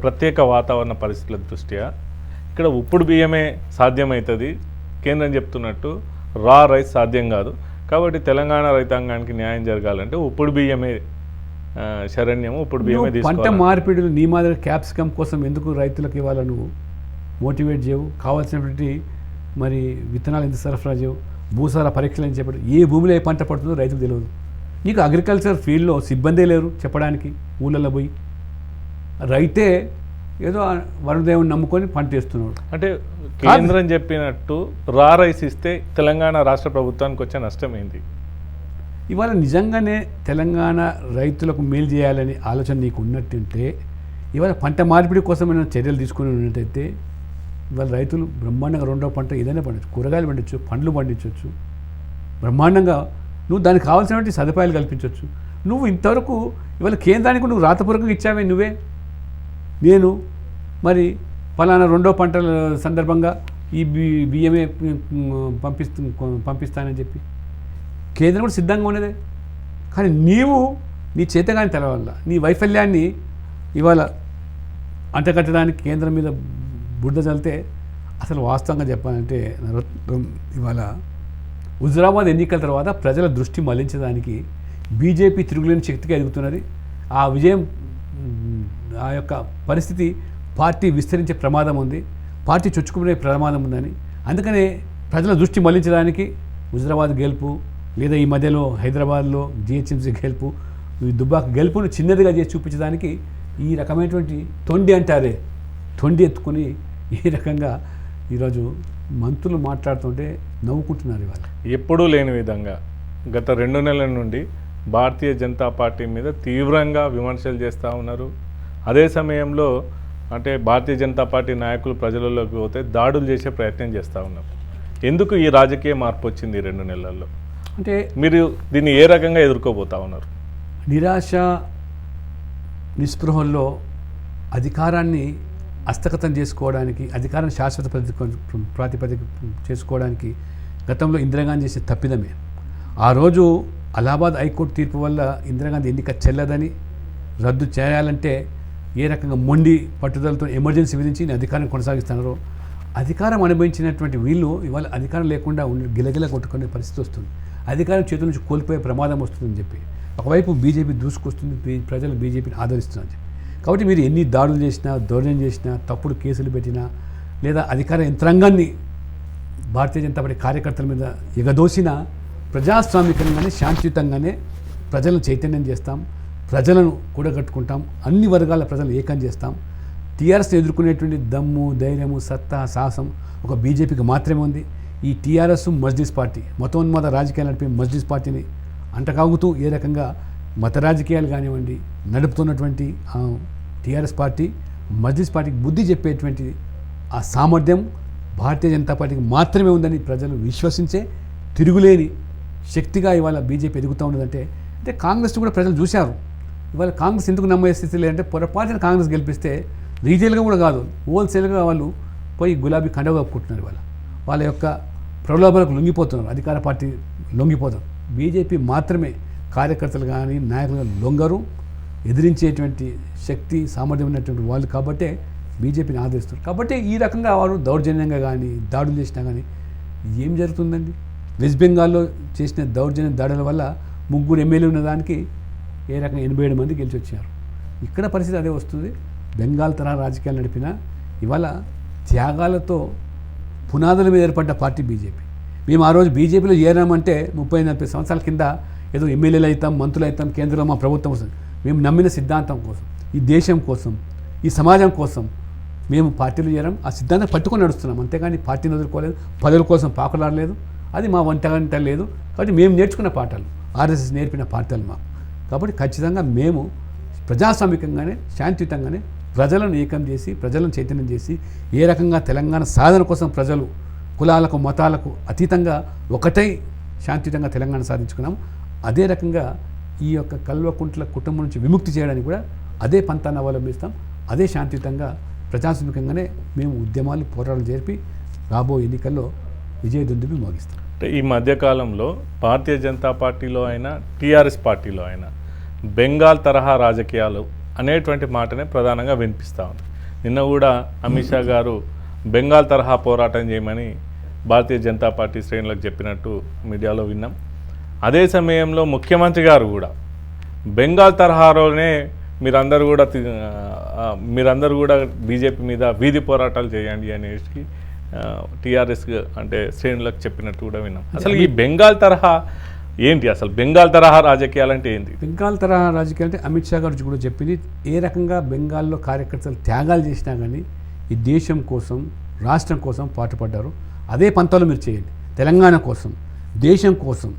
ప్రత్యేక వాతావరణ పరిస్థితుల దృష్ట్యా ఇక్కడ ఉప్పుడు బియ్యమే సాధ్యమవుతుంది. కేంద్రం చెప్తున్నట్టు రా రైస్ సాధ్యం కాదు. కాబట్టి తెలంగాణ రైతాంగానికి న్యాయం జరగాలంటే ఉప్పుడు బియ్యమే శరణ్యము, ఉప్పుడు బియ్యమే తీసుకోవాలి. పంట మార్పిడులు నీ మాదిరి క్యాప్సికం కోసం ఎందుకు రైతులకు ఇవాళ నువ్వు మోటివేట్ చేయవు? కావాల్సినటువంటి మరి విత్తనాలు ఎందుకు సరఫరా చేయవు? భూసార పరీక్షలు అని చెప్పడం, ఏ భూమిలో ఏ పంట పడుతుందో రైతుకు తెలియదు. నీకు అగ్రికల్చర్ ఫీల్డ్లో సిబ్బందే లేరు చెప్పడానికి. ఊళ్ళల్లో పోయి రైతే ఏదో వరుణదేవుని నమ్ముకొని పంట వేస్తున్నాడు. అంటే కేంద్రం చెప్పినట్టు రా రైస్ ఇస్తే తెలంగాణ రాష్ట్ర ప్రభుత్వానికి వచ్చే నష్టం ఏంటి? ఇవాళ నిజంగానే తెలంగాణ రైతులకు మేలు చేయాలని ఆలోచన నీకు ఉన్నట్టుంటే ఇవాళ పంట మార్పిడి కోసమైన చర్యలు తీసుకుని ఉన్నట్టయితే ఇవాళ రైతులు బ్రహ్మాండంగా 2వ పంట ఏదైనా పండించు, కూరగాయలు పండించవచ్చు, పండ్లు పండించవచ్చు, బ్రహ్మాండంగా నువ్వు దానికి కావాల్సినటువంటి సదుపాయాలు కల్పించవచ్చు. నువ్వు ఇంతవరకు ఇవాళ కేంద్రానికి నువ్వు రాతపూర్వకంగా ఇచ్చావే నువ్వే, నేను మరి ఫలానా రెండో పంటల సందర్భంగా ఈ బియ్యమే పంపిస్తానని చెప్పి కేంద్రం కూడా సిద్ధంగా ఉన్నదే. కానీ నీవు నీ చేతగాని తెల వల్ల నీ వైఫల్యాన్ని ఇవాళ అంటకట్టడానికి కేంద్రం మీద బురద చల్లితే, అసలు వాస్తవంగా చెప్పాలంటే ఇవాళ హుజురాబాద్ ఎన్నికల తర్వాత ప్రజల దృష్టి మళ్లించడానికి బీజేపీ తిరుగులేని శక్తిగా ఎదుగుతున్నది. ఆ విజయం, ఆ యొక్క పరిస్థితి పార్టీ విస్తరించే ప్రమాదం ఉంది, పార్టీ చొచ్చుకునే ప్రమాదం ఉందని, అందుకనే ప్రజల దృష్టి మళ్లించడానికి హుజురాబాద్ గెలుపు, లేదా ఈ మధ్యలో హైదరాబాద్లో జిహెచ్ఎంసీ గెలుపు, ఈ దుబ్బాక గెలుపును చిన్నదిగా చేసి చూపించడానికి ఈ రకమైనటువంటి తొండి అంటారే, తొండి ఎత్తుకొని ఈ రకంగా ఈరోజు మంత్రులు మాట్లాడుతుంటే నవ్వుకుంటున్నారు. ఇవాళ ఎప్పుడూ లేని విధంగా గత 2 నెలల నుండి భారతీయ జనతా పార్టీ మీద తీవ్రంగా విమర్శలు చేస్తూ ఉన్నారు. అదే సమయంలో అంటే భారతీయ జనతా పార్టీ నాయకులు ప్రజలలోకి పోతే దాడులు చేసే ప్రయత్నం చేస్తూ ఉన్నారు. ఎందుకు ఈ రాజకీయ మార్పు వచ్చింది 2 నెలల్లో? అంటే మీరు దీన్ని ఏ రకంగా ఎదుర్కోబోతా ఉన్నారు? నిరాశ నిస్పృహల్లో అధికారాన్ని హస్తగతం చేసుకోవడానికి, అధికారాన్ని శాశ్వత ప్రాతిపదిక చేసుకోవడానికి గతంలో ఇందిరాగాంధీ చేసే తప్పిదమే. ఆ రోజు అలహాబాద్ హైకోర్టు తీర్పు వల్ల ఇందిరాగాంధీ ఎన్నిక చెల్లదని రద్దు చేయాలంటే ఏ రకంగా మొండి పట్టుదలతో ఎమర్జెన్సీ విధించి నేను అధికారం కొనసాగిస్తున్నారో, అధికారం అనుభవించినటువంటి వీళ్ళు ఇవాళ అధికారం లేకుండా గిలగిల కొట్టుకునే పరిస్థితి వస్తుంది. అధికారం చేతుల నుంచి కోల్పోయే ప్రమాదం వస్తుందని చెప్పి ఒకవైపు బీజేపీ దూసుకొస్తుంది, ప్రజలు బీజేపీని ఆదరిస్తున్నారని చెప్పి. కాబట్టి మీరు ఎన్ని దాడులు చేసినా, దౌర్జన్యం చేసినా, తప్పుడు కేసులు పెట్టినా, లేదా అధికార యంత్రాంగాన్ని భారతీయ జనతా పార్టీ కార్యకర్తల మీద ఎగదోసినా, ప్రజాస్వామికంగానే శాంతియుతంగానే ప్రజలను చైతన్యం చేస్తాం, ప్రజలను కూడగట్టుకుంటాం, అన్ని వర్గాల ప్రజలను ఏకం చేస్తాం. టీఆర్ఎస్ని ఎదుర్కొనేటువంటి దమ్ము, ధైర్యము, సత్తా, సాహసం ఒక బీజేపీకి మాత్రమే ఉంది. ఈ టీఆర్ఎస్ మజ్లిస్ పార్టీ, మతోన్మాద రాజకీయాలు నడిపే మజ్లిస్ పార్టీని అంటకాగుతూ ఏ రకంగా మత రాజకీయాలు కానివ్వండి నడుపుతున్నటువంటి టీఆర్ఎస్ పార్టీ, మజ్లిస్ పార్టీకి బుద్ధి చెప్పేటువంటి ఆ సామర్థ్యం భారతీయ జనతా పార్టీకి మాత్రమే ఉందని ప్రజలు విశ్వసించే తిరుగులేని శక్తిగా ఇవాళ బీజేపీ ఎదుగుతూ ఉన్నదంటే, అంటే కాంగ్రెస్ కూడా ప్రజలు చూశారు. ఇవాళ కాంగ్రెస్ ఎందుకు నమ్మే స్థితి లేదంటే, పొరపాటున కాంగ్రెస్ గెలిపిస్తే రీటైల్గా కూడా కాదు, హోల్సేల్గా వాళ్ళు పోయి గులాబీ కండవ కప్పుకుంటున్నారు. వాళ్ళ యొక్క ప్రలోభాలకు లొంగిపోతున్నారు, అధికార పార్టీ లొంగిపోతారు. బీజేపీ మాత్రమే కార్యకర్తలు కానీ నాయకులు లొంగరు, ఎదిరించేటువంటి శక్తి సామర్థ్యం ఉన్నటువంటి వాళ్ళు కాబట్టే బీజేపీని ఆదరిస్తారు. కాబట్టి ఈ రకంగా వారు దౌర్జన్యంగా కానీ దాడులు చేసినా కానీ ఏం జరుగుతుందండి? వెస్ట్ బెంగాల్లో చేసిన దౌర్జన్య దాడుల వల్ల 3 ఎమ్మెల్యేలు ఉన్న దానికి ఏ రకంగా 87 మంది గెలిచి వచ్చారు. ఇక్కడ పరిస్థితి అదే వస్తుంది. బెంగాల్ తరహా రాజకీయాలు నడిపినా ఇవాళ త్యాగాలతో పునాదుల మీద ఏర్పడ్డ పార్టీ బీజేపీ. మేము ఆ రోజు బీజేపీలో చేరామంటే 30-40 సంవత్సరాల కింద ఏదో ఎమ్మెల్యేలు అవుతాం, మంత్రులు అవుతాం, కేంద్రంలో మా ప్రభుత్వం వస్తుంది. మేము నమ్మిన సిద్ధాంతం కోసం, ఈ దేశం కోసం, ఈ సమాజం కోసం మేము పార్టీలు చేరాం. ఆ సిద్ధాంతం పట్టుకొని నడుస్తున్నాం, అంతేగాని పార్టీని వదులుకోలేదు, పదవుల కోసం పాకులాడలేదు. అది మా వంట లేదు. కాబట్టి మేము నేర్చుకున్న పాఠాలు, ఆర్ఎస్ఎస్ నేర్పిన పాఠాలు మాకు. కాబట్టి ఖచ్చితంగా మేము ప్రజాస్వామికంగానే, శాంతియుతంగానే ప్రజలను ఏకం చేసి, ప్రజలను చైతన్యం చేసి, ఏ రకంగా తెలంగాణ సాధన కోసం ప్రజలు కులాలకు, మతాలకు అతీతంగా ఒకటై శాంతియుతంగా తెలంగాణ సాధించుకున్నాం. అదే రకంగా ఈ యొక్క కల్వకుంట్ల కుటుంబం నుంచి విముక్తి చేయడానికి కూడా అదే పంతాన్ని అవలంబిస్తాం. అదే శాంతియుతంగా, ప్రజాస్వామికంగానే మేము ఉద్యమాలు, పోరాటాలు జరిపి రాబో ఎన్నికల్లో విజయదుందుబి మోగిస్తాం. అంటే ఈ మధ్యకాలంలో భారతీయ జనతా పార్టీలో అయినా, టీఆర్ఎస్ పార్టీలో అయినా బెంగాల్ తరహా రాజకీయాలు అనేటువంటి మాటనే ప్రధానంగా వినిపిస్తూ ఉంది. నిన్న కూడా అమిత్ షా గారు బెంగాల్ తరహా పోరాటం చేయమని భారతీయ జనతా పార్టీ శ్రేణులకు చెప్పినట్టు మీడియాలో విన్నాం. అదే సమయంలో ముఖ్యమంత్రి గారు కూడా బెంగాల్ తరహాలోనే మీరందరూ కూడా బీజేపీ మీద వీధి పోరాటాలు చేయండి అనేసి టీఆర్ఎస్ అంటే శ్రేణులకు చెప్పినట్టు కూడా విన్నాం. అసలు ఈ బెంగాల్ తరహా ఏంటి? అసలు బెంగాల్ తరహా రాజకీయాలు అంటే ఏంటి? బెంగాల్ తరహా రాజకీయాలు అంటే అమిత్ షా గారు కూడా చెప్పింది, ఏ రకంగా బెంగాల్లో కార్యకర్తలు త్యాగాలు చేసినా కానీ ఈ దేశం కోసం, రాష్ట్రం కోసం పాటుపడ్డారు. అదే పంతాలు మీరు చేయండి. తెలంగాణ కోసం, దేశం కోసం,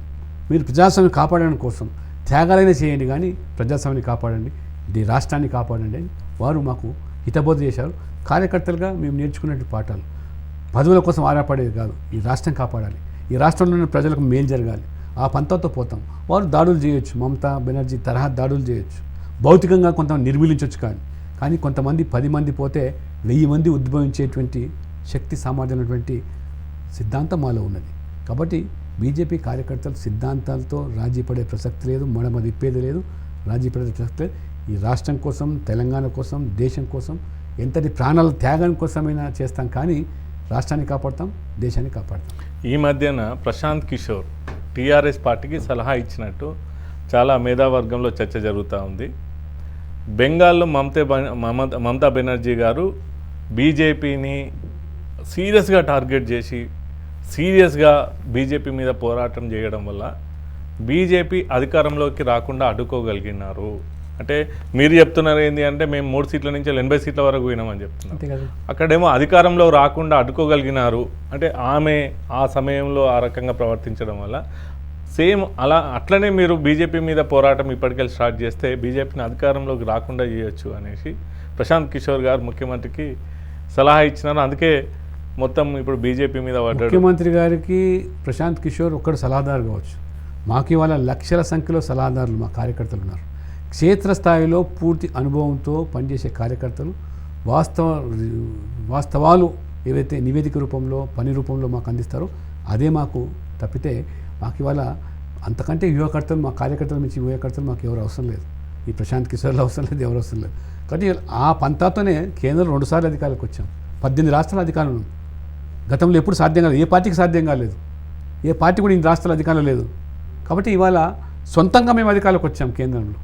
మీరు ప్రజాస్వామ్యం కాపాడడం కోసం త్యాగాలైనా చేయండి, కానీ ప్రజాస్వామ్యాన్ని కాపాడండి, ఈ రాష్ట్రాన్ని కాపాడండి అని వారు మాకు హితబోధ చేశారు. కార్యకర్తలుగా మేము నేర్చుకున్నట్టు పాఠాలు, పదవుల కోసం ఆరాపడేది కాదు, ఈ రాష్ట్రం కాపాడాలి, ఈ రాష్ట్రంలో ఉన్న ప్రజలకు మేలు జరగాలి, ఆ పంతంతో పోతాం. వారు దాడులు చేయొచ్చు, మమతా బెనర్జీ తరహా దాడులు చేయొచ్చు, భౌతికంగా కొంతమంది నిర్మూలించవచ్చు. కానీ కొంతమంది 10 మంది పోతే 1000 మంది ఉద్భవించేటువంటి శక్తి సామర్థ్యం ఉన్నటువంటి సిద్ధాంతం మాలో ఉన్నది. కాబట్టి బీజేపీ కార్యకర్తలు సిద్ధాంతాలతో రాజీ పడే ప్రసక్తి లేదు, మడమ తిప్పేది లేదు, రాజీ పడే ప్రసక్తి లేదు. ఈ రాష్ట్రం కోసం, తెలంగాణ కోసం, దేశం కోసం ఎంతటి ప్రాణాల త్యాగం కోసమైనా చేస్తాం, కానీ రాష్ట్రాన్ని కాపాడతాం, దేశాన్ని కాపాడతాం. ఈ మధ్యన ప్రశాంత్ కిషోర్ టీఆర్ఎస్ పార్టీకి సలహా ఇచ్చినట్టు చాలా మేధావర్గంలో చర్చ జరుగుతూ ఉంది. బెంగాల్లో మమతా బెనర్జీ గారు బీజేపీని సీరియస్గా టార్గెట్ చేసి సీరియస్గా బీజేపీ మీద పోరాటం చేయడం వల్ల బీజేపీ అధికారంలోకి రాకుండా అడ్డుకోగలిగినారు. అంటే మీరు చెప్తున్నారు ఏంటి అంటే మేము 3 సీట్ల నుంచి 80 సీట్ల వరకు పోయినామని చెప్తున్నారు. అక్కడేమో అధికారంలో రాకుండా అడ్డుకోగలిగినారు అంటే ఆమె ఆ సమయంలో ఆ రకంగా ప్రవర్తించడం వల్ల సేమ్ అట్లనే మీరు బీజేపీ మీద పోరాటం ఇప్పటికెళ్ళి స్టార్ట్ చేస్తే బీజేపీని అధికారంలోకి రాకుండా చేయొచ్చు అనేసి ప్రశాంత్ కిషోర్ గారు ముఖ్యమంత్రికి సలహా ఇచ్చినారు. అందుకే మొత్తం ఇప్పుడు బీజేపీ మీద పడ్డాడు. ముఖ్యమంత్రి గారికి ప్రశాంత్ కిషోర్ ఒక్కడు సలహాదారు కావచ్చు, మాకు ఇవాళ లక్షల సంఖ్యలో సలహాదారులు మా కార్యకర్తలు ఉన్నారు. క్షేత్రస్థాయిలో పూర్తి అనుభవంతో పనిచేసే కార్యకర్తలు వాస్తవాలు ఏవైతే నివేదిక రూపంలో పని రూపంలో మాకు అందిస్తారో అదే మాకు తప్పితే మాకు ఇవాళ అంతకంటే వ్యూహకర్తలు, మా కార్యకర్తల నుంచి వ్యూహకర్తలు మాకు ఎవరు అవసరం లేదు. ఈ ప్రశాంత్ కిషోర్లు అవసరం లేదు, ఎవరు అవసరం లేదు. కాబట్టి ఆ పంతాతోనే కేంద్రం 2 సార్లు అధికారులకు వచ్చాం, 18 రాష్ట్రాల అధికారులు. గతంలో ఎప్పుడు సాధ్యం కాలేదు, ఏ పార్టీకి సాధ్యం కాలేదు, ఏ పార్టీ కూడా ఇన్ని రాష్ట్రాల అధికారులు లేదు. కాబట్టి ఇవాళ సొంతంగా మేము అధికారులకు వచ్చాం కేంద్రంలో.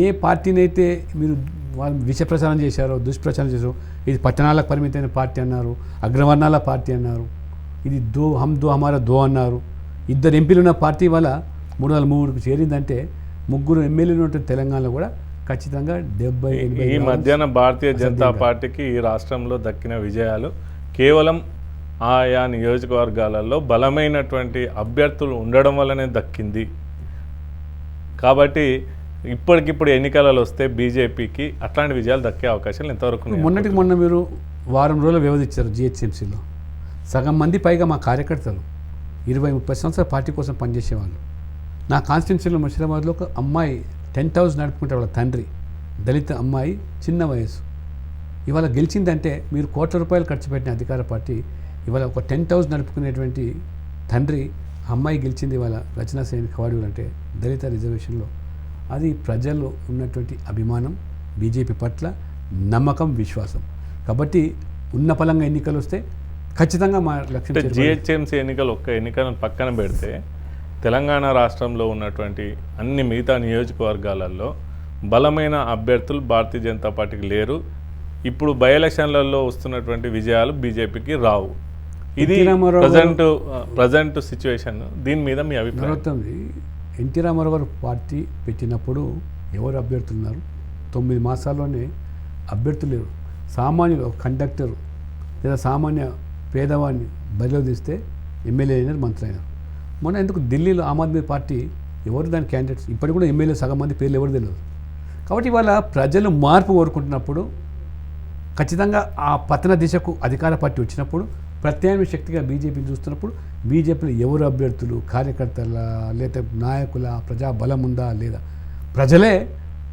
ఏ పార్టీనైతే మీరు వాళ్ళు విష ప్రచారం చేశారో, దుష్ప్రచారం చేశారో, ఇది పట్టణాలకు పరిమితమైన పార్టీ అన్నారు, అగ్రవర్ణాల పార్టీ అన్నారు, ఇది హమ్ దో హమారా దో అన్నారు. 2 ఎంపీలు ఉన్న పార్టీ వల్ల 303కు చేరిందంటే 3 ఎమ్మెల్యేలు ఉన్న తెలంగాణలో కూడా ఖచ్చితంగా 70-80. ఈ మధ్యాహ్నం భారతీయ జనతా పార్టీకి ఈ రాష్ట్రంలో దక్కిన విజయాలు కేవలం ఆయా నియోజకవర్గాలలో బలమైనటువంటి అభ్యర్థులు ఉండడం వల్లనే దక్కింది. కాబట్టి ఇప్పటికిప్పుడు ఎన్నికలలో వస్తే బీజేపీకి అట్లాంటి విజయాలు దక్కే అవకాశాలు ఎంతవరకు ఉన్నాయి? మొన్నటికి మొన్న మీరు వారం రోజుల వ్యవధి ఇచ్చారు జిహెచ్ఎంసీలో. సగం మంది పైగా మా కార్యకర్తలు 20-30 సంవత్సరాల పార్టీ కోసం పనిచేసేవాళ్ళు. నా కాన్స్టిట్యున్సీలో ముషిరాబాద్లో ఒక అమ్మాయి 10th హౌస్ నడుపుకుంటే వాళ్ళ తండ్రి దళిత అమ్మాయి, చిన్న వయసు, ఇవాళ గెలిచిందంటే మీరు కోట్ల రూపాయలు ఖర్చు పెట్టిన అధికార పార్టీ ఇవాళ ఒక 10th హౌస్ నడుపుకునేటువంటి తండ్రి అమ్మాయి గెలిచింది ఇవాళ రచనా సేన్ కవాడిలు అంటే దళిత రిజర్వేషన్లో. అది ప్రజల్లో ఉన్నటువంటి అభిమానం, బీజేపీ పట్ల నమ్మకం, విశ్వాసం. కాబట్టి ఉన్న పలంగా ఎన్నికలు వస్తే ఖచ్చితంగా మా లక్ష్యం. జిహెచ్ఎంసీ ఎన్నికలు ఒక్క ఎన్నికలను పక్కన పెడితే తెలంగాణ రాష్ట్రంలో ఉన్నటువంటి అన్ని మిగతా నియోజకవర్గాలలో బలమైన అభ్యర్థులు భారతీయ జనతా పార్టీకి లేరు. ఇప్పుడు బై ఎలక్షన్లలో వస్తున్నటువంటి విజయాలు బీజేపీకి రావు. ఇది ప్రజెంట్ సిచ్యువేషన్. దీని మీద మీ అభిప్రాయం? ఎన్టీ రామారావు గారు పార్టీ పెట్టినప్పుడు ఎవరు అభ్యర్థులు ఉన్నారు? 9 మాసాల్లోనే అభ్యర్థులు లేరు. సామాన్యులు కండక్టరు లేదా సామాన్య పేదవాడిని బరిలో తీస్తే ఎమ్మెల్యే అయినారు, మంత్రి అయినారు. మొన్న ఎందుకు ఢిల్లీలో ఆమ్ ఆద్మీ పార్టీ ఎవరు దాని క్యాండిడేట్స్ ఇప్పటికి కూడా ఎమ్మెల్యే సగం మంది పేర్లు ఎవరు తెలియదు. కాబట్టి ఇవాళ ప్రజలు మార్పు కోరుకుంటున్నప్పుడు ఖచ్చితంగా ఆ పతన దిశకు అధికార పార్టీ వచ్చినప్పుడు ప్రత్యామ్నాయ శక్తిగా బీజేపీని చూస్తున్నప్పుడు బీజేపీలో ఎవరు అభ్యర్థులు, కార్యకర్తల లేదా నాయకుల ప్రజాబలం ఉందా లేదా, ప్రజలే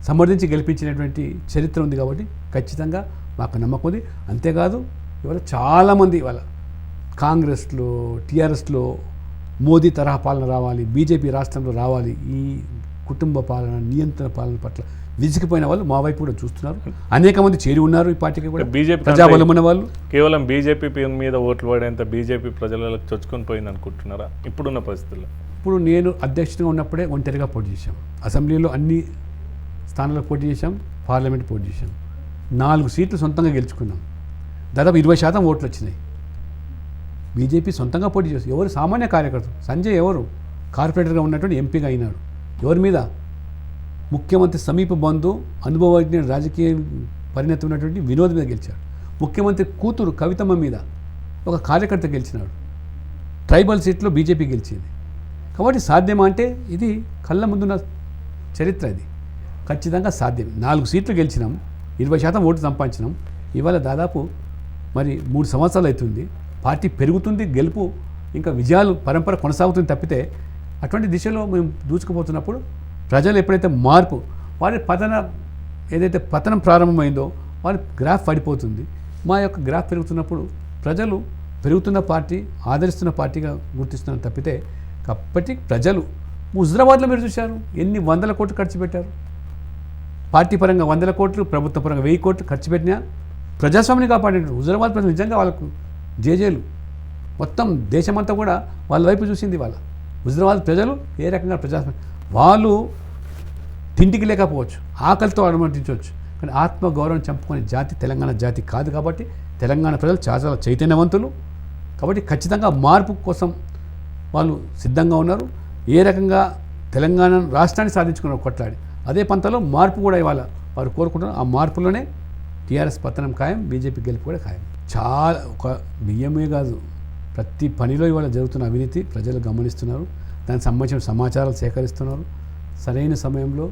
సమర్థించి గెలిపించినటువంటి చరిత్ర ఉంది. కాబట్టి ఖచ్చితంగా మాకు నమ్మకం ఉంది. అంతేకాదు ఇవాళ చాలామంది ఇవాళ కాంగ్రెస్లో, టీఆర్ఎస్లో మోదీ తరహా పాలన రావాలి, బీజేపీ రాష్ట్రంలో రావాలి, ఈ కుటుంబ పాలన, నియంత్రణ పాలన పట్ల విసిగిపోయిన వాళ్ళు మా వైపు కూడా చూస్తున్నారు. అనేక మంది చేరి ఉన్నారు ఈ పార్టీకి కూడా. బీజేపీ ప్రజాబలం ఉన్న వాళ్ళు కేవలం బీజేపీ మీద ఓట్లు పడేంత బీజేపీ ప్రజలకు చొచ్చుకొని పోయింది అనుకుంటున్నారా ఇప్పుడున్న పరిస్థితుల్లో? ఇప్పుడు నేను అధ్యక్షుడిగా ఉన్నప్పుడే ఒంటరిగా పోటీ చేశాం, అసెంబ్లీలో అన్ని స్థానాలకు పోటీ చేశాం, పార్లమెంట్ పోటీ చేశాం, 4 సీట్లు సొంతంగా గెలుచుకున్నాం, దాదాపు 20% ఓట్లు వచ్చినాయి. బీజేపీ సొంతంగా పోటీ చేస్తాం. ఎవరు? సామాన్య కార్యకర్త. సంజయ్ ఎవరు? కార్పొరేటర్గా ఉన్నటువంటి ఎంపీగా అయినాడు. ఎవరి మీద? ముఖ్యమంత్రి సమీప బంధు, అనుభవజ్ఞ, రాజకీయ పరిణతి ఉన్నటువంటి వినోద్ మీద గెలిచాడు. ముఖ్యమంత్రి కూతురు కవితమ్మ మీద ఒక కార్యకర్త గెలిచినాడు. ట్రైబల్ సీట్లో బీజేపీ గెలిచింది. కాబట్టి సాధ్యమా అంటే ఇది కళ్ళ ముందున్న చరిత్ర. ఇది ఖచ్చితంగా సాధ్యమే. 4 సీట్లు గెలిచినాం, 20% ఓట్లు సంపాదించినాం. ఇవాళ దాదాపు మరి 3 సంవత్సరాలు అవుతుంది. పార్టీ పెరుగుతుంది, గెలుపు ఇంకా విజయాలు పరంపర కొనసాగుతుంది తప్పితే అటువంటి దిశలో మేము దూసుకుపోతున్నప్పుడు ప్రజలు ఎప్పుడైతే మార్పు వారి ఏదైతే పతనం ప్రారంభమైందో వారి గ్రాఫ్ పడిపోతుంది. మా యొక్క గ్రాఫ్ పెరుగుతున్నప్పుడు ప్రజలు పెరుగుతున్న పార్టీ, ఆదరిస్తున్న పార్టీగా గుర్తిస్తున్నారు తప్పితే, కాబట్టి ప్రజలు హుజరాబాద్లో మీరు చూశారు ఎన్ని వందల కోట్లు ఖర్చు పెట్టారు. పార్టీ పరంగా 100 కోట్లు, ప్రభుత్వ పరంగా 1000 కోట్లు ఖర్చు పెట్టినా ప్రజాస్వామ్యాన్ని కాపాడారు. హుజరాబాద్ ప్రజలు నిజంగా వాళ్ళకు జేజేలు. మొత్తం దేశమంతా కూడా వాళ్ళ వైపు చూసింది. హుజరాబాద్ ప్రజలు ఏ రకంగా ప్రజాస్వామ్యం, వాళ్ళు తిండికి లేకపోవచ్చు, ఆకలితో అనుమతించవచ్చు, కానీ ఆత్మగౌరవం చంపుకునే జాతి తెలంగాణ జాతి కాదు. కాబట్టి తెలంగాణ ప్రజలు చాలా చైతన్యవంతులు. కాబట్టి ఖచ్చితంగా మార్పు కోసం వాళ్ళు సిద్ధంగా ఉన్నారు. ఏ రకంగా తెలంగాణ రాష్ట్రాన్ని సాధించుకున్నారు కొట్లాడి, అదే పంతలో మార్పు కూడా ఇవాళ వారు కోరుకుంటున్నారు. ఆ మార్పులోనే టీఆర్ఎస్ పతనం ఖాయం, బీజేపీ గెలుపు కూడా ఖాయం. చాలా ఒక బియ్యమే కాదు, ప్రతి పనిలో ఇవాళ జరుగుతున్న అవినీతి ప్రజలు గమనిస్తున్నారు. దానికి సంబంధించిన సమాచారాలు సేకరిస్తున్నారు. సరైన సమయంలో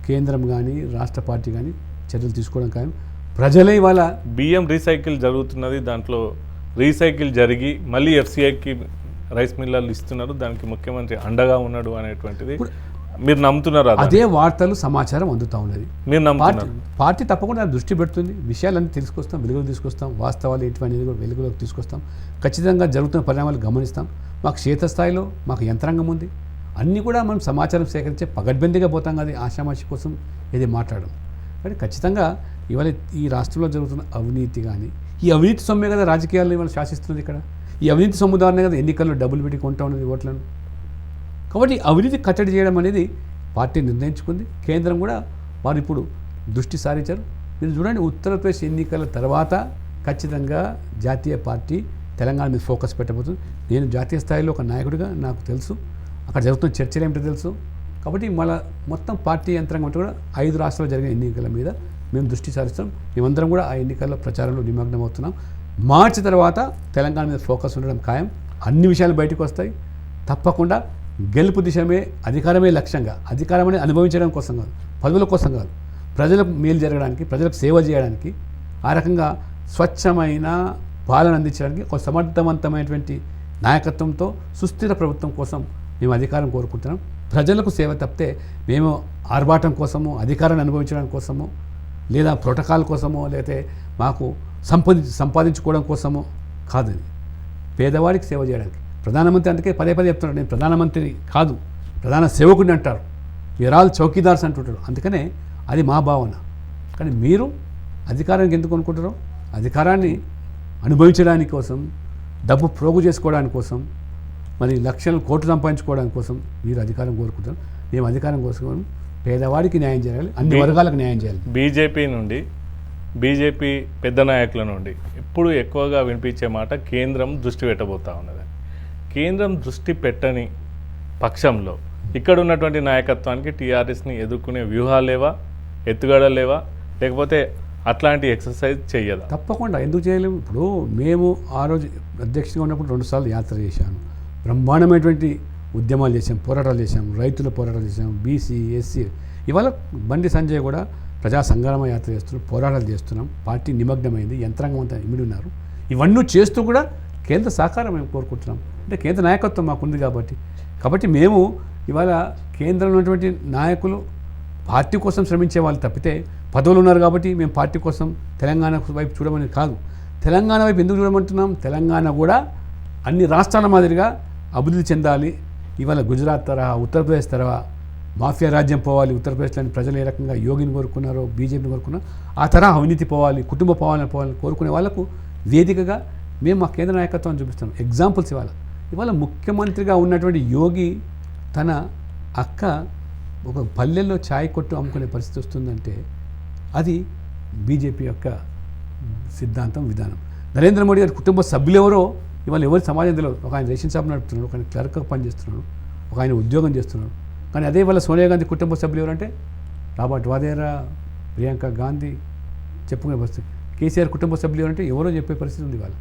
కేంద్రం కానీ రాష్ట్ర పార్టీ కానీ చర్యలు తీసుకోవడం ఖాయం. ప్రజలే ఇవాళ బియ్యం రీసైకిల్ జరుగుతున్నది, దాంట్లో రీసైకిల్ జరిగి మళ్ళీ ఎఫ్సిఐకి రైస్ మిల్లర్లు ఇస్తున్నారు, దానికి ముఖ్యమంత్రి అండగా ఉన్నాడు అనేటువంటిది మీరు నమ్ముతున్నారు? అదే వార్తలు సమాచారం అందుతూ ఉన్నది. మీరు నమ్ముతున్నారు? పార్టీ తప్పకుండా దృష్టి పెడుతుంది. విషయాలన్నీ తెలుసుకొస్తాం, వెలుగులు తీసుకొస్తాం, వాస్తవాలు ఎటువంటిది కూడా వెలుగులోకి తీసుకొస్తాం. ఖచ్చితంగా జరుగుతున్న పరిణామాలు గమనిస్తాం. మాకు క్షేత్రస్థాయిలో మాకు యంత్రాంగం ఉంది. అన్నీ కూడా మనం సమాచారం సేకరించే పగడ్బందీగా పోతాం కదా, ఆషామాషి కోసం ఏది మాట్లాడడం. కానీ ఖచ్చితంగా ఇవాళ ఈ రాష్ట్రంలో జరుగుతున్న అవినీతి కానీ, ఈ అవినీతి సొమ్మే కదా రాజకీయాల్లో ఇవాళ శాసిస్తున్నది. ఇక్కడ ఈ అవినీతి సొమ్ము ద్వారానే కదా ఎన్నికల్లో డబ్బులు పెట్టి కొంటా ఉన్నది ఓట్లను. కాబట్టి అవినీతి కట్టడి చేయడం అనేది పార్టీ నిర్ణయించుకుంది. కేంద్రం కూడా వారు ఇప్పుడు దృష్టి సారించారు. మీరు చూడండి, ఉత్తరప్రదేశ్ ఎన్నికల తర్వాత ఖచ్చితంగా జాతీయ పార్టీ తెలంగాణ మీద ఫోకస్ పెట్టబోతుంది. నేను జాతీయ స్థాయిలో ఒక నాయకుడిగా నాకు తెలుసు, అక్కడ జరుగుతున్న చర్చలు ఏమిటో తెలుసు. కాబట్టి మళ్ళీ మొత్తం పార్టీ యంత్రాంగం కూడా 5 రాష్ట్రాల్లో జరిగిన ఎన్నికల మీద మేము దృష్టి సారిస్తాం. మేమందరం కూడా ఆ ఎన్నికల్లో ప్రచారంలో నిమగ్నం అవుతున్నాం. మార్చి తర్వాత తెలంగాణ మీద ఫోకస్ ఉండడం ఖాయం. అన్ని విషయాలు బయటకు వస్తాయి. తప్పకుండా గెలుపు దిశమే, అధికారమే లక్ష్యంగా, అధికారం అనేది అనుభవించడం కోసం కాదు, పదవుల కోసం కాదు, ప్రజలకు మేలు జరగడానికి, ప్రజలకు సేవ చేయడానికి, ఆ రకంగా స్వచ్ఛమైన పాలన అందించడానికి ఒక సమర్థవంతమైనటువంటి నాయకత్వంతో సుస్థిర ప్రభుత్వం కోసం మేము అధికారం కోరుకుంటున్నాం. ప్రజలకు సేవ తప్పితే మేము ఆర్భాటం కోసమో, అధికారాన్ని అనుభవించడం కోసమో, లేదా ప్రోటోకాల్ కోసమో, లేకపోతే మాకు సంపాదించుకోవడం కోసమో కాదు. పేదవాడికి సేవ చేయడానికి ప్రధానమంత్రి, అందుకే పదే చెప్తున్నాడు, నేను ప్రధానమంత్రి కాదు, ప్రధాన సేవకుడిని అంటారు. వీరాల్ చౌకీదార్స్ అంటుంటారు. అందుకనే అది మా భావన. కానీ మీరు అధికారానికి ఎందుకు అనుకుంటారో, అధికారాన్ని అనుభవించడానికి కోసం, డబ్బు ప్రోగు చేసుకోవడానికి కోసం, మరి లక్షలు కోట్లు సంపాదించుకోవడానికి కోసం మీరు అధికారం కోరుకుంటారు. మేము అధికారం కోసం పేదవాడికి న్యాయం చేయాలి, అన్ని వర్గాలకు న్యాయం చేయాలి. బీజేపీ పెద్ద నాయకుల నుండి ఇప్పుడు ఎక్కువగా వినిపించే మాట కేంద్రం దృష్టి పెట్టబోతా ఉన్నది. కేంద్రం దృష్టి పెట్టని పక్షంలో ఇక్కడ ఉన్నటువంటి నాయకత్వానికి టీఆర్ఎస్ని ఎదుర్కొనే వ్యూహాలు లేవా, ఎత్తుగడలు లేవా, లేకపోతే అట్లాంటి ఎక్సర్సైజ్ చెయ్యదా? తప్పకుండా, ఎందుకు చేయలేము. ఇప్పుడు మేము ఆ రోజు అధ్యక్షుడిగా ఉన్నప్పుడు 2 సార్లు యాత్ర చేశాను. బ్రహ్మాండమైనటువంటి ఉద్యమాలు చేశాం, పోరాటాలు చేశాం, రైతుల పోరాటాలు చేశాం, బీసీ, ఎస్సీ. ఇవాళ బండి సంజయ్ కూడా ప్రజా సంగ్రామ యాత్ర చేస్తున్నాం, పోరాటాలు చేస్తున్నాం. పార్టీ నిమగ్నమైంది, యంత్రాంగం అంతా ఇమిడి ఉన్నారు. ఇవన్నీ చేస్తూ కూడా కేంద్ర సహకారం మేము కోరుకుంటున్నాం. అంటే కేంద్ర నాయకత్వం మాకుంది కాబట్టి మేము ఇవాళ కేంద్రంలో ఉన్నటువంటి నాయకులు పార్టీ కోసం శ్రమించే వాళ్ళు తప్పితే, పదవులు ఉన్నారు కాబట్టి మేము పార్టీ కోసం తెలంగాణ వైపు చూడమని కాదు. తెలంగాణ వైపు ఎందుకు చూడమంటున్నాం? తెలంగాణ కూడా అన్ని రాష్ట్రాల మాదిరిగా అభివృద్ధి చెందాలి. ఇవాళ గుజరాత్ తరహా, ఉత్తరప్రదేశ్ తరహా మాఫియా రాజ్యం పోవాలి. ఉత్తరప్రదేశ్లోని ప్రజలు ఏ రకంగా యోగిని కోరుకున్నారో, బీజేపీని కోరుకున్నారో ఆ తరహా అవినీతి పోవాలి, కుటుంబ పోవాలని కోరుకునే వాళ్ళకు వేదికగా మేము మా కేంద్ర నాయకత్వాన్ని చూపిస్తాం. ఎగ్జాంపుల్స్ ఇవాళ ముఖ్యమంత్రిగా ఉన్నటువంటి యోగి తన అక్క ఒక పల్లెల్లో ఛాయ్ కొట్టు అమ్ముకునే పరిస్థితి వస్తుందంటే అది బీజేపీ యొక్క సిద్ధాంతం, విధానం. నరేంద్ర మోడీ గారి కుటుంబ సభ్యులు ఎవరో ఇవాళ ఎవరి సమాజం తెలియదు. ఒక ఆయన రేషన్ షాప్ నడుపుతున్నాడు, ఒక ఆయన క్లర్క్గా పనిచేస్తున్నాడు, ఒక ఆయన ఉద్యోగం చేస్తున్నాడు. కానీ అదే వాళ్ళ సోనియా గాంధీ కుటుంబ సభ్యులు ఎవరంటే రాబర్ట్ వాదేరా, ప్రియాంక గాంధీ చెప్పుకునే పరిస్థితి. కేసీఆర్ కుటుంబ సభ్యులు ఎవరంటే ఎవరో చెప్పే పరిస్థితి ఉంది ఇవాళ.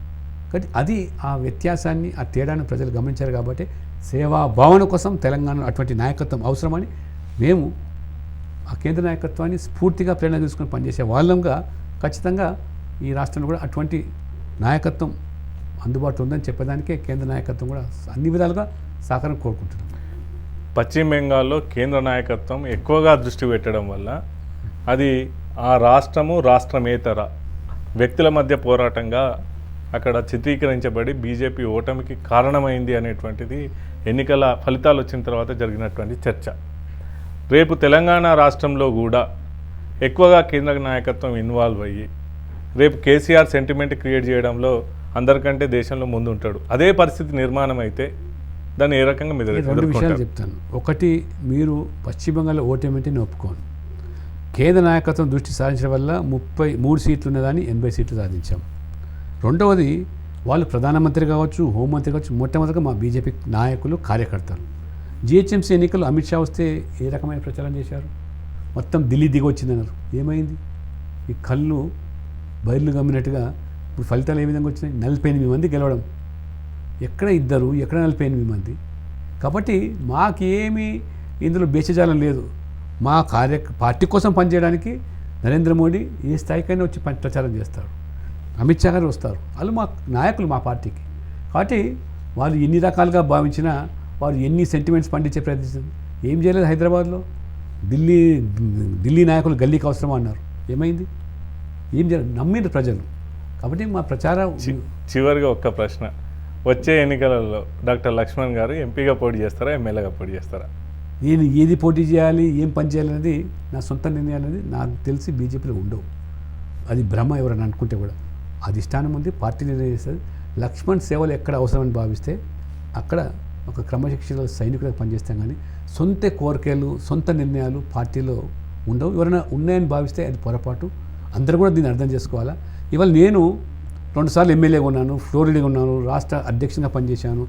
కాబట్టి అది ఆ వ్యత్యాసాన్ని, ఆ తేడాను ప్రజలు గమనించారు. కాబట్టి సేవా భావన కోసం తెలంగాణలో అటువంటి నాయకత్వం అవసరమని మేము ఆ కేంద్ర నాయకత్వాన్ని స్ఫూర్తిగా ప్రేరణ తీసుకుని పనిచేసే వాళ్ళంగా ఖచ్చితంగా ఈ రాష్ట్రంలో కూడా అటువంటి నాయకత్వం అందుబాటులో ఉందని చెప్పేదానికే కేంద్ర నాయకత్వం కూడా అన్ని విధాలుగా సహకారం కోరుకుంటున్నాం. పశ్చిమ బెంగాల్లో కేంద్ర నాయకత్వం ఎక్కువగా దృష్టి పెట్టడం వల్ల అది ఆ రాష్ట్రమేతర వ్యక్తుల మధ్య పోరాటంగా అక్కడ చిత్రీకరించబడి బీజేపీ ఓటమికి కారణమైంది అనేటువంటిది ఎన్నికల ఫలితాలు వచ్చిన తర్వాత జరిగినటువంటి చర్చ. రేపు తెలంగాణ రాష్ట్రంలో కూడా ఎక్కువగా కేంద్ర నాయకత్వం ఇన్వాల్వ్ అయ్యి రేపు కేసీఆర్ సెంటిమెంట్ క్రియేట్ చేయడంలో అందరికంటే దేశంలో ముందు ఉంటాడు. అదే పరిస్థితి నిర్మాణం అయితే దాన్ని ఏ రకంగా మీరు రెండు విషయాలు చెప్తాను. ఒకటి, మీరు పశ్చిమ బెంగాల్లో ఓటేమంటే నేను ఒప్పుకోను. కేంద్ర నాయకత్వం దృష్టి సాధించడం వల్ల 33 సీట్లు ఉన్నదాన్ని 80 సీట్లు సాధించాం. రెండవది, వాళ్ళు ప్రధానమంత్రి కావచ్చు, హోంమంత్రి కావచ్చు, మొట్టమొదటిగా మా బీజేపీ నాయకులు, కార్యకర్తలు. జిహెచ్ఎంసీ ఎన్నికలు అమిత్ షా వస్తే ఏ రకమైన ప్రచారం చేశారు? మొత్తం ఢిల్లీ దిగి వచ్చిందన్నారు. ఏమైంది? ఈ కళ్ళు బయర్లు గమ్మినట్టుగా ఇప్పుడు ఫలితాలు ఏ విధంగా వచ్చినాయి? 48 మంది గెలవడం, ఎక్కడ 2, ఎక్కడ 48 మంది. కాబట్టి మాకేమీ ఇందులో బేచజాలం లేదు. మా పార్టీ కోసం పనిచేయడానికి నరేంద్ర మోడీ ఏ స్థాయికైనా వచ్చి ప్రచారం చేస్తారు, అమిత్ షా గారు వస్తారు, వాళ్ళు మా నాయకులు మా పార్టీకి. కాబట్టి వాళ్ళు ఎన్ని రకాలుగా భావించినా వారు ఎన్ని సెంటిమెంట్స్ పండించే ప్రయత్నించారు. ఏం చేయలేదు హైదరాబాద్లో. ఢిల్లీ నాయకులు గల్లీకి అవసరమా అన్నారు. ఏమైంది? ఏం చేయలేదు, నమ్మిండ్రు ప్రజలు. కాబట్టి మా ప్రచారం. చివరిగా ఒక్క ప్రశ్న, వచ్చే ఎన్నికలలో డాక్టర్ లక్ష్మణ్ గారు ఎంపీగా పోటీ చేస్తారా, ఎమ్మెల్యేగా పోటీ చేస్తారా? నేను ఏది పోటీ చేయాలి, ఏం పని చేయాలనేది నా సొంత నిర్ణయాలు అనేది నాకు తెలిసి బీజేపీలో ఉండవు. అది భ్రమ ఎవరైనా అనుకుంటే కూడా. అధిష్టానం ఉంది, పార్టీ నిర్ణయం చేస్తుంది. లక్ష్మణ్ సేవలు ఎక్కడ అవసరమని భావిస్తే అక్కడ ఒక క్రమశిక్షణ సైనికులకు పనిచేస్తాం. కానీ సొంత కోరికలు, సొంత నిర్ణయాలు పార్టీలో ఉండవు. ఎవరైనా ఉన్నాయని భావిస్తే అది పొరపాటు. అందరూ కూడా దీన్ని అర్థం చేసుకోవాలా. ఇవాళ నేను 2 సార్లు ఎమ్మెల్యేగా ఉన్నాను, ఫ్లోర్ లీడర్గా ఉన్నాను, రాష్ట్ర అధ్యక్షునిగా పనిచేశాను,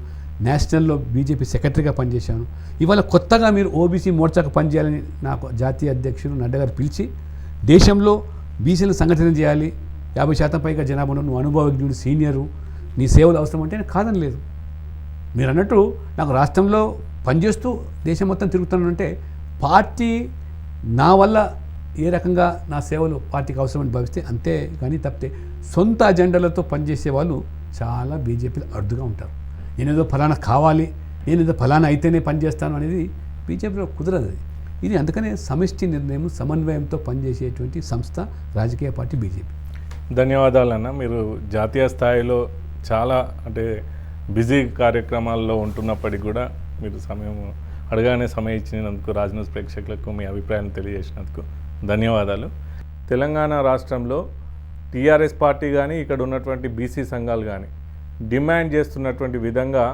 నేషనల్లో బీజేపీ సెక్రటరీగా పనిచేశాను. ఇవాళ కొత్తగా మీరు ఓబీసీ మోర్చాకు పనిచేయాలని నాకు జాతీయ అధ్యక్షుడు నడ్డా గారు పిలిచి, దేశంలో బీసీలను సంఘటన చేయాలి, 50% పైగా జనాభాను, నువ్వు అనుభవజ్ఞుడు, సీనియరు, నీ సేవలు అవసరం అంటే నేను కాదని లేదు. మీరు అన్నట్టు నాకు రాష్ట్రంలో పనిచేస్తూ దేశం మొత్తం తిరుగుతానంటే పార్టీ నా వల్ల ఏ రకంగా నా సేవలు పార్టీకి అవసరమని భావిస్తే అంతే. కానీ తప్పితే సొంత అజెండాలతో పనిచేసే వాళ్ళు చాలా బీజేపీలో అరుదుగా ఉంటారు. నేనేదో ఫలానా కావాలి, నేనేదో ఫలానా అయితేనే పనిచేస్తాను అనేది బీజేపీలో కుదరదు. ఇది అందుకనే సమిష్టి నిర్ణయం, సమన్వయంతో పనిచేసేటువంటి సంస్థ రాజకీయ పార్టీ బీజేపీ. ధన్యవాదాలన్న. మీరు జాతీయ స్థాయిలో చాలా బిజీ కార్యక్రమాల్లో ఉంటున్నప్పటికీ కూడా మీరు అడగానే సమయం ఇచ్చినందుకు, రాజ్న్యూస్ ప్రేక్షకులకు మీ అభిప్రాయాన్ని తెలియజేసినందుకు ధన్యవాదాలు. తెలంగాణ రాష్ట్రంలో టీఆర్ఎస్ పార్టీ కానీ, ఇక్కడ ఉన్నటువంటి బీసీ సంఘాలు కానీ డిమాండ్ చేస్తున్నటువంటి విధంగా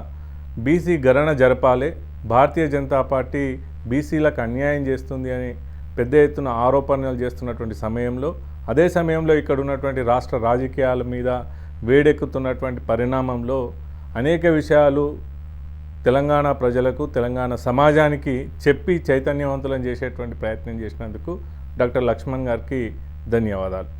బీసీ గణన జరపాలి, భారతీయ జనతా పార్టీ బీసీలకు అన్యాయం చేస్తుంది అని పెద్ద ఎత్తున ఆరోపణలు చేస్తున్నటువంటి సమయంలో, అదే సమయంలో ఇక్కడ ఉన్నటువంటి రాష్ట్ర రాజకీయాల మీద వేడెక్కుతున్నటువంటి పరిణామంలో అనేక విషయాలు తెలంగాణ ప్రజలకు, తెలంగాణ సమాజానికి చెప్పి చైతన్యవంతులను చేసేటువంటి ప్రయత్నం చేసినందుకు డాక్టర్ లక్ష్మణ్ గారికి ధన్యవాదాలు.